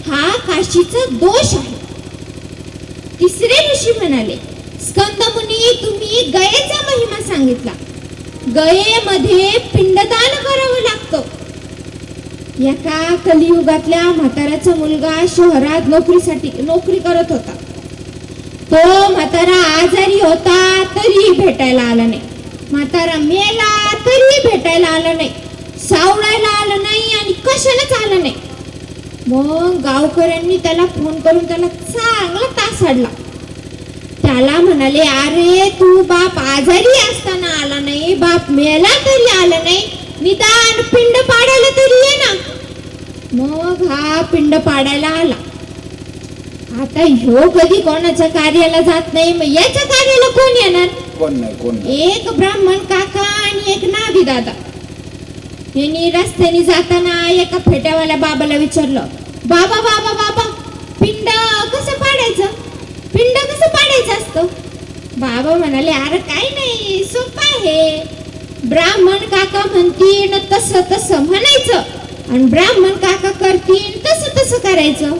हा काशीचा दोष आहे. तिसरे ऋषी म्हणाले, स्कंद मुनी, तुम्ही गयेचा महिमा सांगितला, गयेमध्ये पिंडदान करावं लागतं. एका कलियुगातल्या म्हाताऱ्याचा मुलगा शहरात नोकरी करत होता. तो म्हातारा आजारी होता तरी भेटायला आला नाही. म्हातारा मेला तरी भेटायला आला नाही, सावळायला आलं नाही आणि कशालाच आलं नाही. मग गावकऱ्यांनी त्याला फोन करून त्याला चांगला तासाडला. त्याला म्हणाले, अरे तू बाप आजारी असताना आला नाही, बाप मेला तरी आला नाही, निदान पिंड पाडायला तरी ये ना. मग हा पिंड पाडायला आला. आता ह्यो कधी कोणाच्या कार्याला जात नाही, मग याच्या कार्याला कोण येणार? कोण नाही. एक ब्राह्मण काका आणि एक नाभी दादा यांनी रस्त्याने जाताना एका फेट्यावाल्या बाबाला विचारलं, बाबा बाबा बाबा, पिंड कसं पाडायचं? पिंड कसं पाडायचं असतं? बाबा म्हणाले, अरे काय नाही, सोपं आहे. ब्राह्मण काका म्हणतील तसं तसं म्हणायचं आणि ब्राह्मण काका करतील तसं तसं करायचं.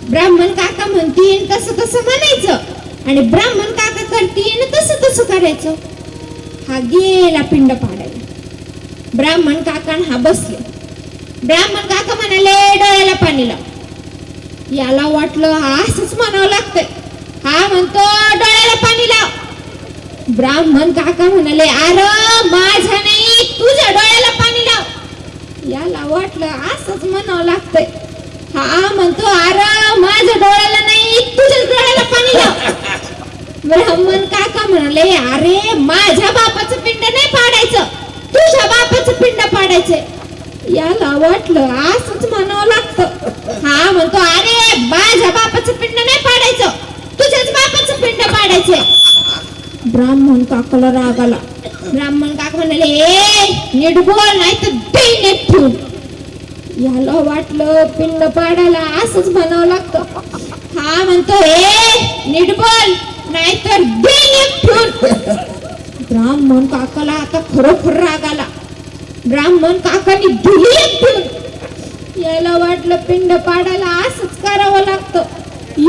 ब्राह्मण काका म्हणतील तसं तसं म्हणायचं आणि ब्राह्मण काका करतील तसं तसं करायचं. हा गेला पिंड पाडायला. ब्राह्मण काका हा बसले. ब्राह्मण काका म्हणाले, डोळ्याला पाणी लाव. याला वाटलं हा असंच म्हणावं लागतंय. हा म्हणतो, डोळ्याला पाणी लाव. ब्राह्मण काका म्हणाले, अरे माझ्या नाही, तुझ्या डोळ्याला पाणी लाव. याला वाटलं असंच म्हणावं लागतंय. हा म्हणतो, अरे माझ्या डोळ्याला नाही, तुझ्याच डोळ्याला पाणी लाव. ब्राह्मण काका म्हणाले, अरे माझ्या बापाचं पिंड नाही पाडायचं, तुझ्या बापाचं पिंड पाडायचंय. याला वाटलं असंच म्हणावं लागतं. हा म्हणतो, अरे माझ्या बापाचं पिंड नाही पाडायचं, तुझ्याच बापाचं पिंड पाडायचंय. ब्राह्मण काकाला राग आला. ब्राह्मण काका म्हणाले, ए नीट बोल नाही तर देईन एक ठेवून. याला वाटलं पिंड पाडायला असंच म्हणावं लागतं. हा म्हणतो, ए नीट बोल नाही तर देईन एक ठेवून. ब्राह्मण काकाला आता खरोखर राग आला. ब्राह्मण काकांनी दिली एक ठेवून. याला वाटलं पिंड पाडायला असंच करावं लागतं.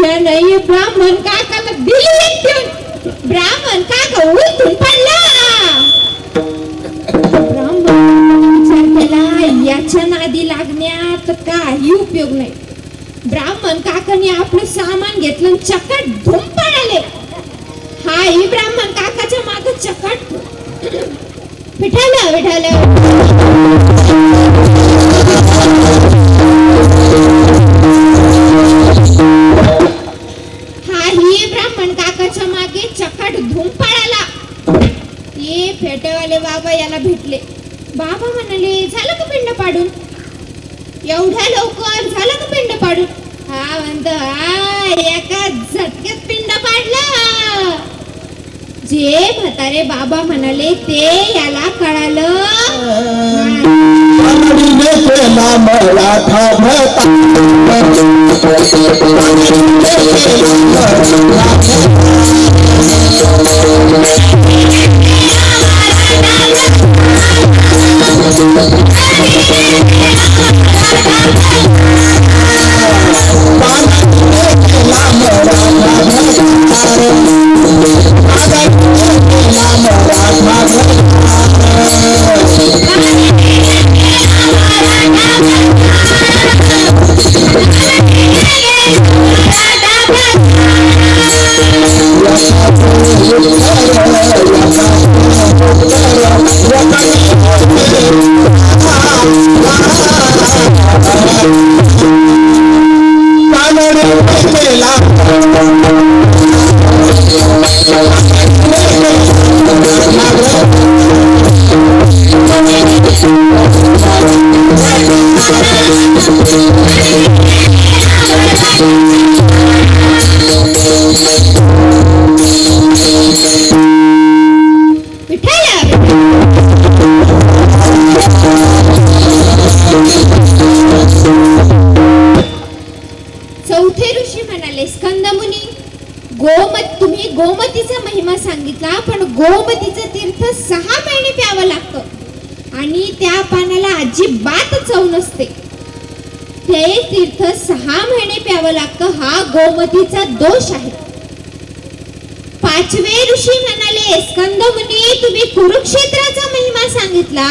या नाही ब्राह्मण काकाला दिली एक ठेवून. ब्राह्मण काका उलटून पडला. ब्राह्मण विचार केला, याच्या नादी लागण्यात काही उपयोग नाही. ब्राह्मण काकाने आपलं सामान घेतलं आणि चकट धूम पडाले. हाही ब्राह्मण काकाच्या मागे चकट विठाला विठाला. हाही ब्राह्मण काकाच्या मागे चकट धूम पडाला. ये फेटेवाले बाबा याला भेटले. बाबा म्हणाले, झालं का पिंड पाडून? एवढ्या लवकर झालं का पिंड पाडून? हा म्हणतो, हा एका झटक्यात पिंड पाडलं. जे म्हातारे बाबा म्हणाले ते याला कळालं. चौथे ऋषी म्हणाले, स्कंदमुनी, तुम्ही गोमतीचा महिमा सांगितला, पण गोमतीचं तीर्थ 6 महिने प्यावं लागतं आणि त्या पाण्याला अजिबात चव नसते. ते तीर्थ 6 महिने प्यावं लागतं, हा गोमतीचा दोष आहे. 5वे ऋषी म्हणाले, स्कंदमुनी, तुम्ही कुरुक्षेत्राचा महिमा सांगितला,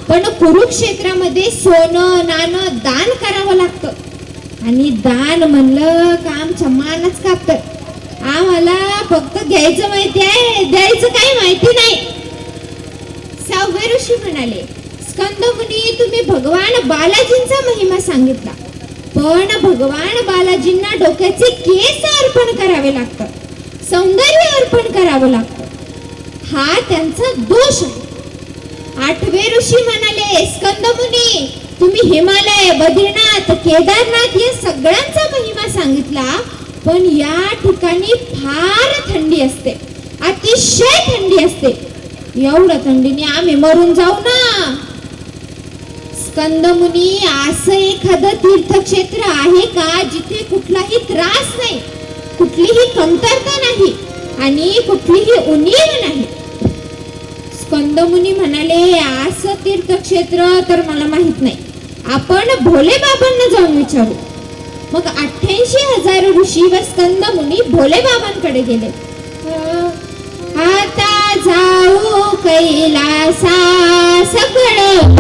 पण कुरुक्षेत्रामध्ये सोनं नाणं दान करावं लागतं आणि दान म्हणलं का आमच्या मानच कापतात. आम्हाला फक्त घ्यायचं माहिती आहे, द्यायचं काही माहिती नाही. 6वे ऋषी म्हणाले, स्कंदमुनी, तुम्ही भगवान बालाजींचा महिमा सांगितला, पण भगवान बालाजींना डोक्याचे केस अर्पण करावे लागतात, सौंदर्य अर्पण करावं लागतं, हा त्यांचा दोष आहे. 8वे ऋषी म्हणाले, स्कंदमुनी, तुम्ही हिमालय, बद्रीनाथ, केदारनाथ या सगळ्यांचा महिमा सांगितला, पण या ठिकाणी फार थंडी असते, अतिशय थंडी असते. एवढ्या थंडीने आम्ही मरून जाऊ ना. स्कंदमुनी, असं एखादं तीर्थक्षेत्र आहे का जिथे कुठलाही त्रास नाही, कुठलीही कमतरता नाही आणि कुठलीही उणीव नाही? स्कंदमुनी म्हणाले, असं तीर्थक्षेत्र तर मला माहित नाही, आपण भोले बाबांना जाऊन विचारू. मग 88,000 ऋषी व स्कंदमुनी भोले बाबांकडे गेले. आता जाऊ कैलासा सगळं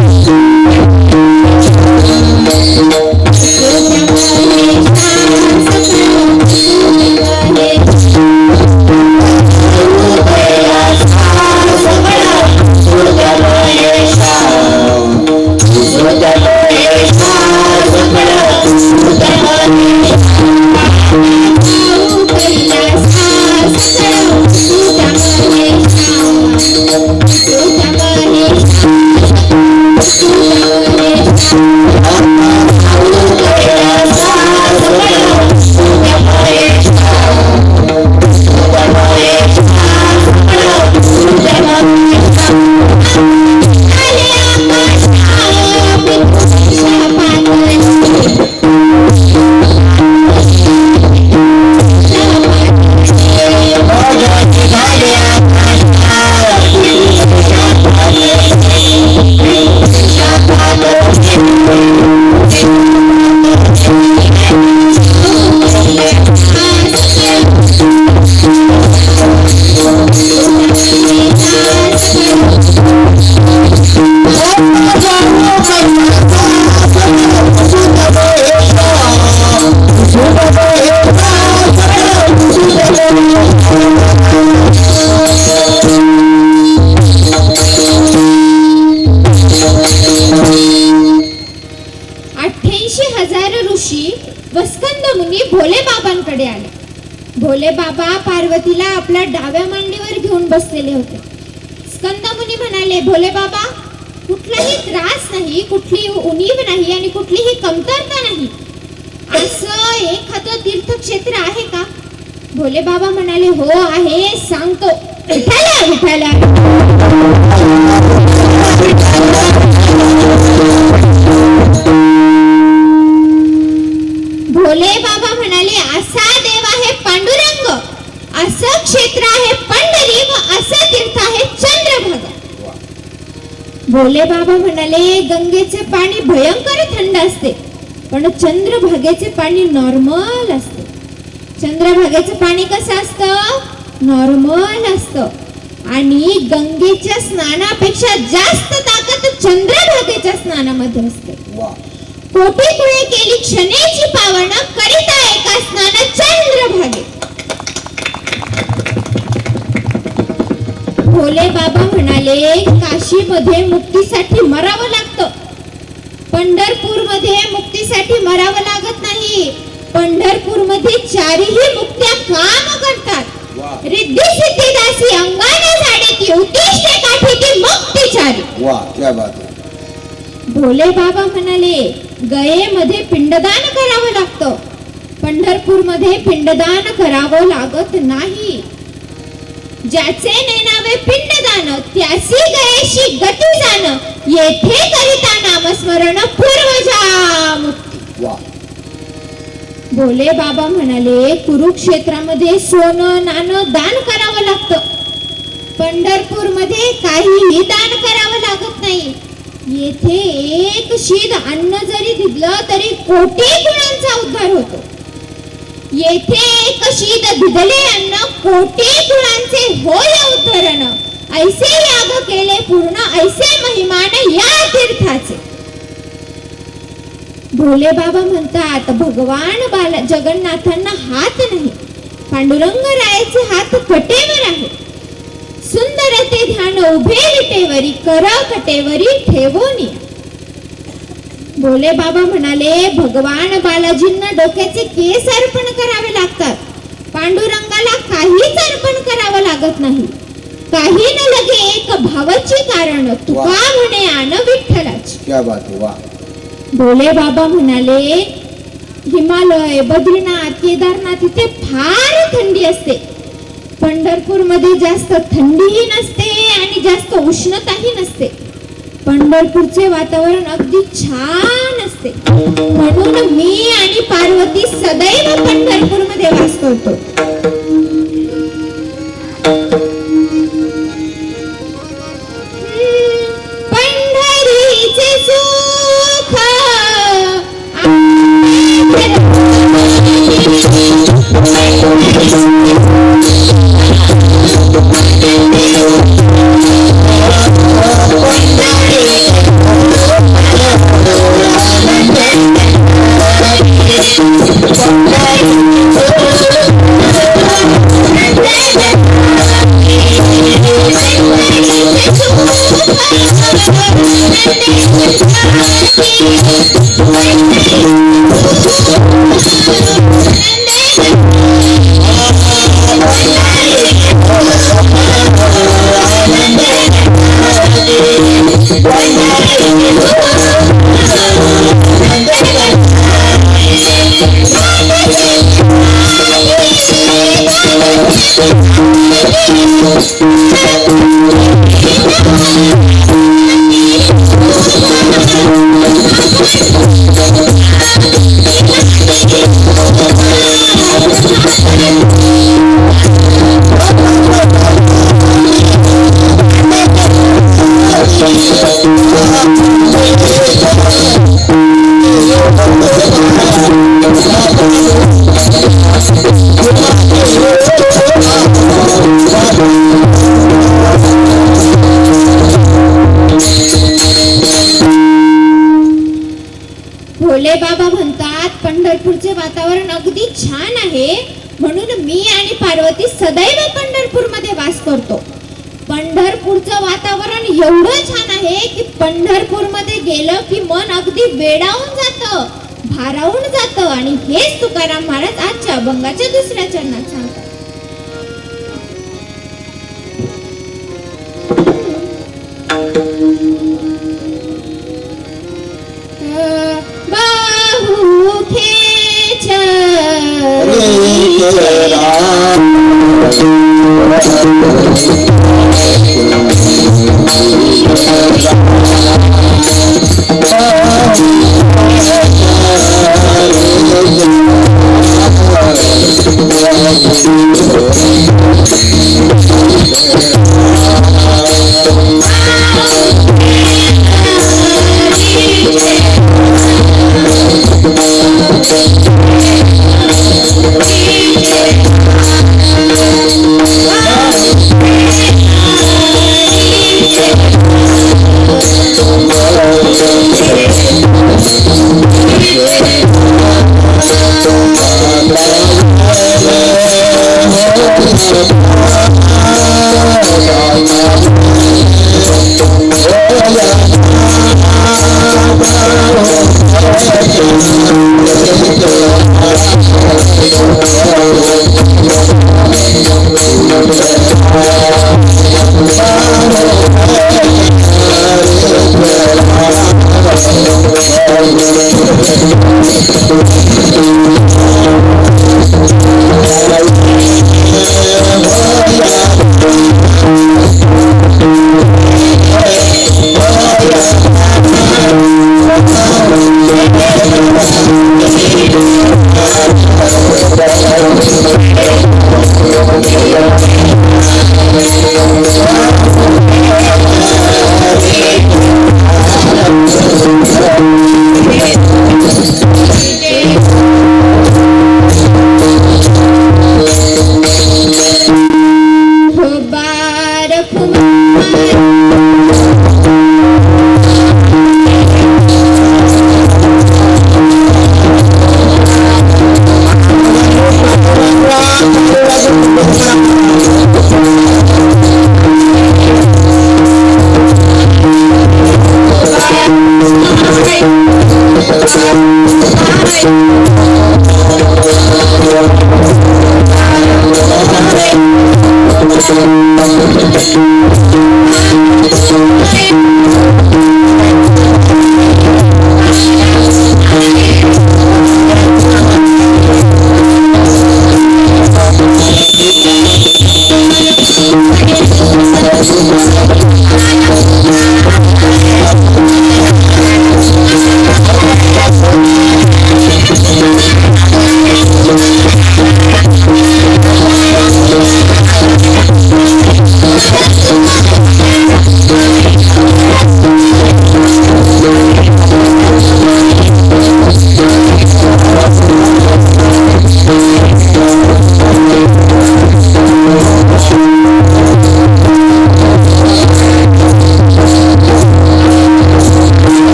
भोले बाबा पार्वतीला आपल्या डाव्या मांडीवर घेऊन बसलेले होते. स्कंदमुनी म्हणाले, भोले बाबा, कुठलाही त्रास नाही, कुठली उणीव नाही आणि कुठलीही कमतरता नाही, असं एखादं तीर्थक्षेत्र आहे का? भोले बाबा म्हणाले, हो आहे, सांगतो. विठाला विठाला. भोले बाबा म्हणाले, असा देव आहे पांडुरंग, असं क्षेत्र आहे पंढरी व असं तीर्थ आहे चंद्रभागा. भोले बाबा म्हणाले, गंगेचे पाणी भयंकर थंड असते, पण चंद्रभागेचे पाणी नॉर्मल असते. चंद्रभागेचं पाणी कसं असतं? नॉर्मल असतं. आणि गंगेच्या स्नानापेक्षा जास्त ताकद चंद्रभागेच्या स्नानामध्ये असते. कोटी पुळे केली क्षणेची पावन, करिता एका स्नान चंद्रभागे. भोले बाबा म्हणाले, काशीमध्ये मुक्तीसाठी मरावं लागतं, पंढरपूरमध्ये मुक्तीसाठी मरावं लागत नाही. पंढरपूरमध्ये 4ही मुक्त्या काम करतात. रिद्धी सिद्धी दासी अंगाने झाडीती, उद्दिष्टे काठीती मुक्तीचारी. वाह, क्या बात है. भोले बाबा म्हणाले, गयेमध्ये पिंडदान करावं लागतं. पंढरपूरमध्ये पिंडदान करावं लागत नाही. ज्याचे नेनावे पिंडदान त्यासी गयेशी गती जाण, येथे करिता नामस्मरण पूर्वजा मुक्ती. वा. भोले बाबा म्हणाले, कुरुक्षेत्रामध्ये सोनं नाणं दान करावं लागतं. पंढरपूरमध्ये काहीही दान करावं लागत नाही. येथे एक शीद अन्न जरी दिलं तरी कोटी गुणांचा उद्धार होतो. येथे एक शीद दिदले अन्न कोटी गुणांचे होय उद्धरण, ऐसे याग केले पूर्ण ऐसे महिमान या तीर्थाचे. भोले बाबा म्हणतात, भगवान जगन्नाथांना हात नाही, पांडुरंग रायाचे हात कटेवर आहे. सुंदर ते ध्यान उभे विटेवरी, कर कटेवरी ठेवोनी. भोले बाबा म्हणाले, भगवान बालाजींना डोक्याचे केस अर्पण करावे लागतात. पांडुरंगाला काहीच अर्पण करावं लागत नाही. काही न लगे एक भावाची कारण, तुका म्हणे आन विठ्ठलाची. क्या बात है. वा. भोले बाबा म्हणाले, हिमालय, बद्रीनाथ, केदारनाथ इथे फार थंडी असते. पंढरपूर मध्ये जास्त थंडीही नसते आणि जास्त उष्णताही नसते. पंढरपूरचे वातावरण अगदी छान असते. म्हणून मी आणि पार्वती सदैव पंढरपूर मध्ये वास करतो. पंढरीचे सुख भोले बाबा म्हणतात, पंढरपूरचे वातावरण अगदी छान आहे. म्हणून मी आणि पार्वती सदैव पंढरपूर मध्ये वास करतो. पंढरपूरचं वातावरण एवढं छान आहे की पंढरपूर मध्ये गेलं की मन अगदी वेडावून जातं, भारावून जातं. आणि हेच तुकाराम महाराज आजच्या अभंगाच्या दुसऱ्या चरणात सांगतात. बाहू खेच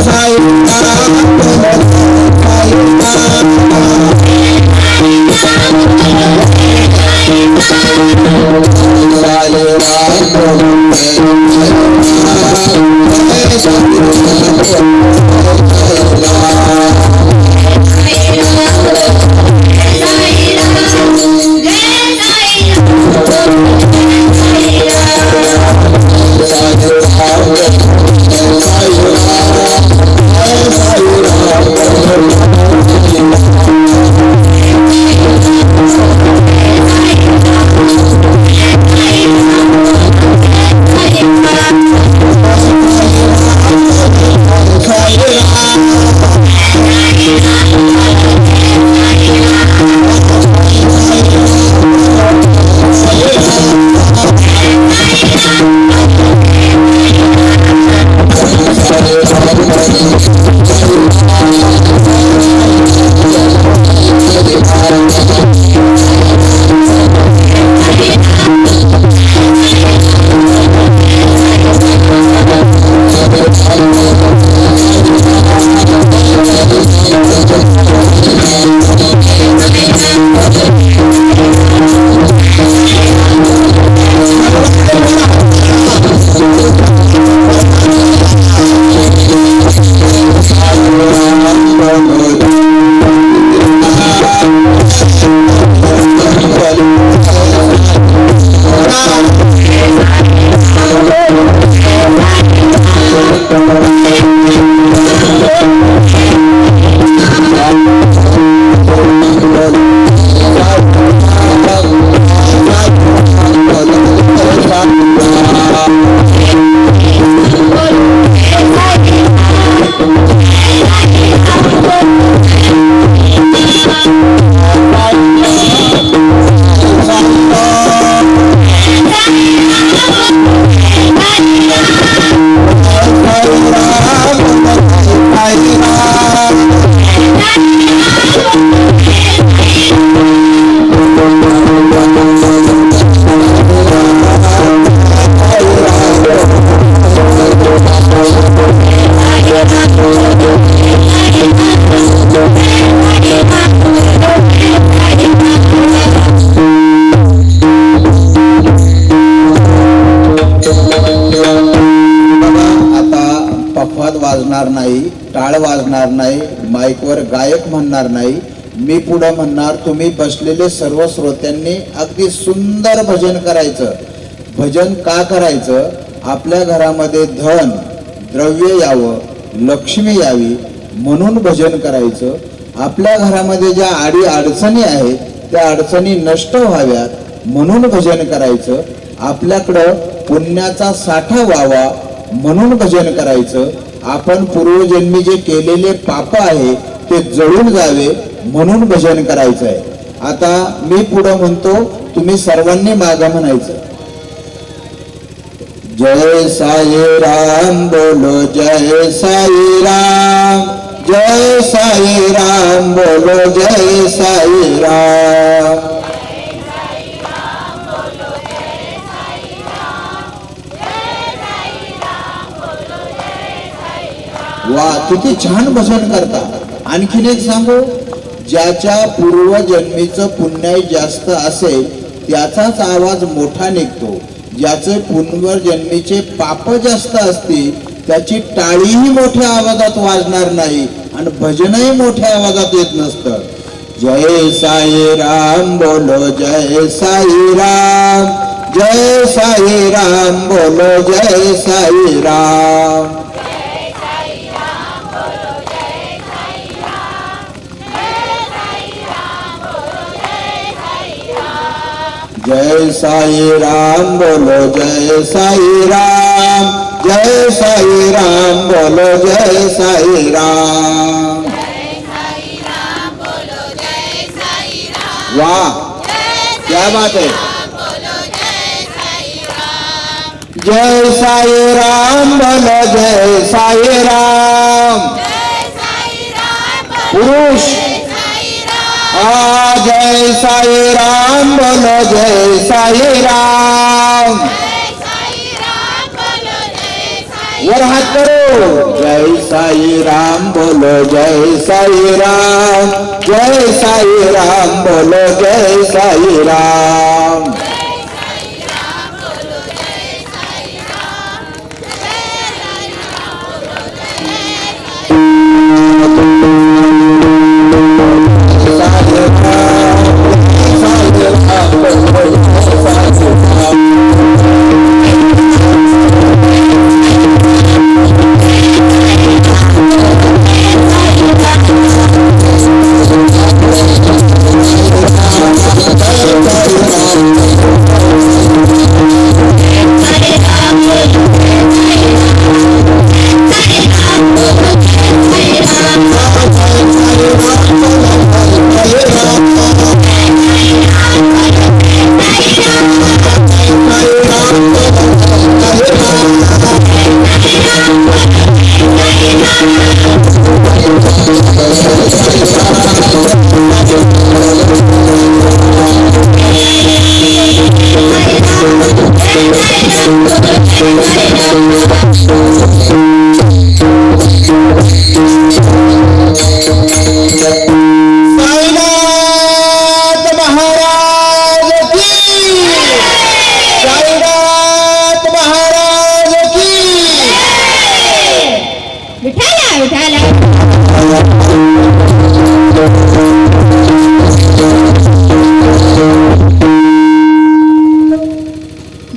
साई वाजणार नाही, टाळ वाजणार नाही, माईकवर गायक म्हणणार नाही. मी पुढं म्हणणार, तुम्ही बसलेले सर्व श्रोत्यांनी अगदी सुंदर भजन करायचं. भजन का करायचं? आपल्या घरामध्ये धन द्रव्य यावं, लक्ष्मी यावी म्हणून भजन करायचं. आपल्या घरामध्ये ज्या आडी अडचणी आहेत त्या अडचणी नष्ट व्हाव्यात म्हणून भजन करायचं. आपल्याकडं पुण्याचा साठा व्हावा म्हणून भजन करायचं. आपण पूर्वजन्मी जे केलेले पाप आहे ते जळून जावे म्हणून भजन करायचं आहे. आता मी पुढं म्हणतो, तुम्ही सर्वांनी मागं म्हणायचं. जय साई राम बोलो, जय साई राम, जय साई राम बोलो, जय साई राम. वा, किती छान भजन करता. आणखीन एक सांगू, ज्याच्या पूर्वजन्मीचं पुण्य जास्त असेल त्याचाच आवाज मोठा निघतो. ज्याचे पूर्वजन्मीचे पाप जास्त असतील त्याची टाळीही मोठ्या आवाजात वाजणार नाही आणि भजनही मोठ्या आवाजात येत नसतं. जय साई राम बोलो, जय साई राम, जय साई राम बोलो, जय साई राम. जय साई राम बोलो, जय साई राम, जय साई राम बोलो, जय साई राम. वाह, क्या बात है. जय साई राम बोलो, जय साई राम. पुरुष, जय साई राम बोलो, जय साई राम. वर हात करो. जय साई राम बोलो, जय साई राम, जय साई राम बोलो, जय साई राम.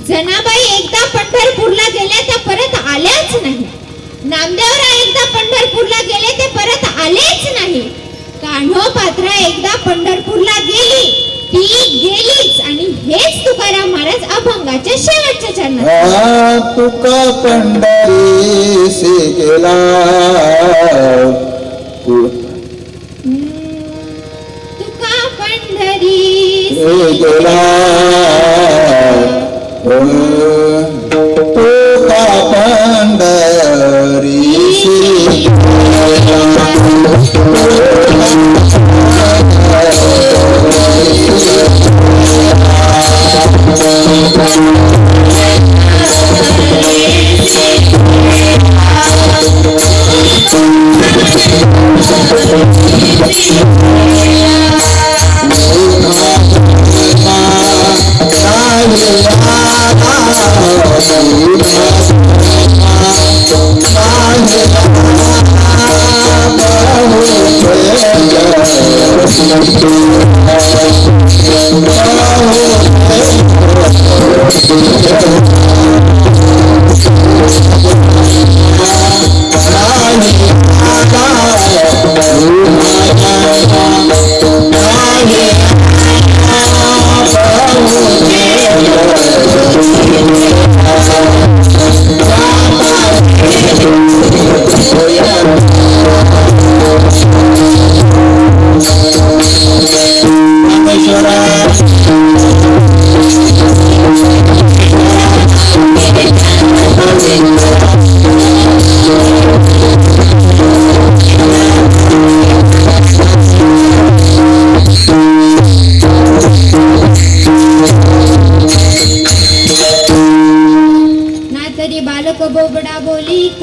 जनाबाई एकदा पंढरपूरला गेल्या त्या परत आल्याच नाही. नामदेवराव एकदा पंढरपूरला गेले ते परत आलेच नाही. कान्होपात्रा एकदा पंढरपूरला गेली ती गेलीच. आणि हेच तुकाराम महाराज अभंगाच्या शेवटच्या चरणात. तुका पंढरीसी गेला, तुका पंढरी गेला, तुका पंढरीसी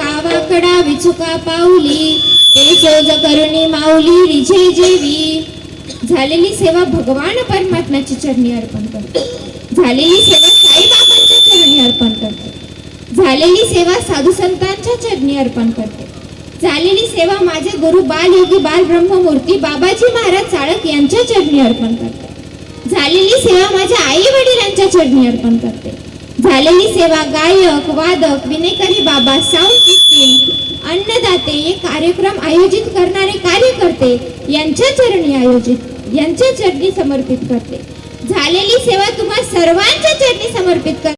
गावाकडा विचुका पाऊली ते सोज करुणी माऊली रिझे जेवी. झालेली सेवा भगवान परमात्म्याच्या चरणी अर्पण करते. झालेली सेवा साईबाबांच्या चरणी अर्पण करते. झालेली सेवा साधू संतांच्या चरणी अर्पण करते. झालेली सेवा माझे गुरु बालयोगी बाल ब्रह्ममूर्ती बाबाजी महाराज चाळक यांच्या चरणी अर्पण करते. झालेली सेवा माझ्या आई वडिलांच्या चरणी अर्पण करते. झालेली सेवा गायक वादक विनेकरी बाबा साऊंड सिस्टीम अन्नदाते हे कार्यक्रम आयोजित करणारे कार्यकर्ते यांच्या चरणी समर्पित करते. झालेली सेवा तुम्हा सर्वांच्या चरणी समर्पित करते.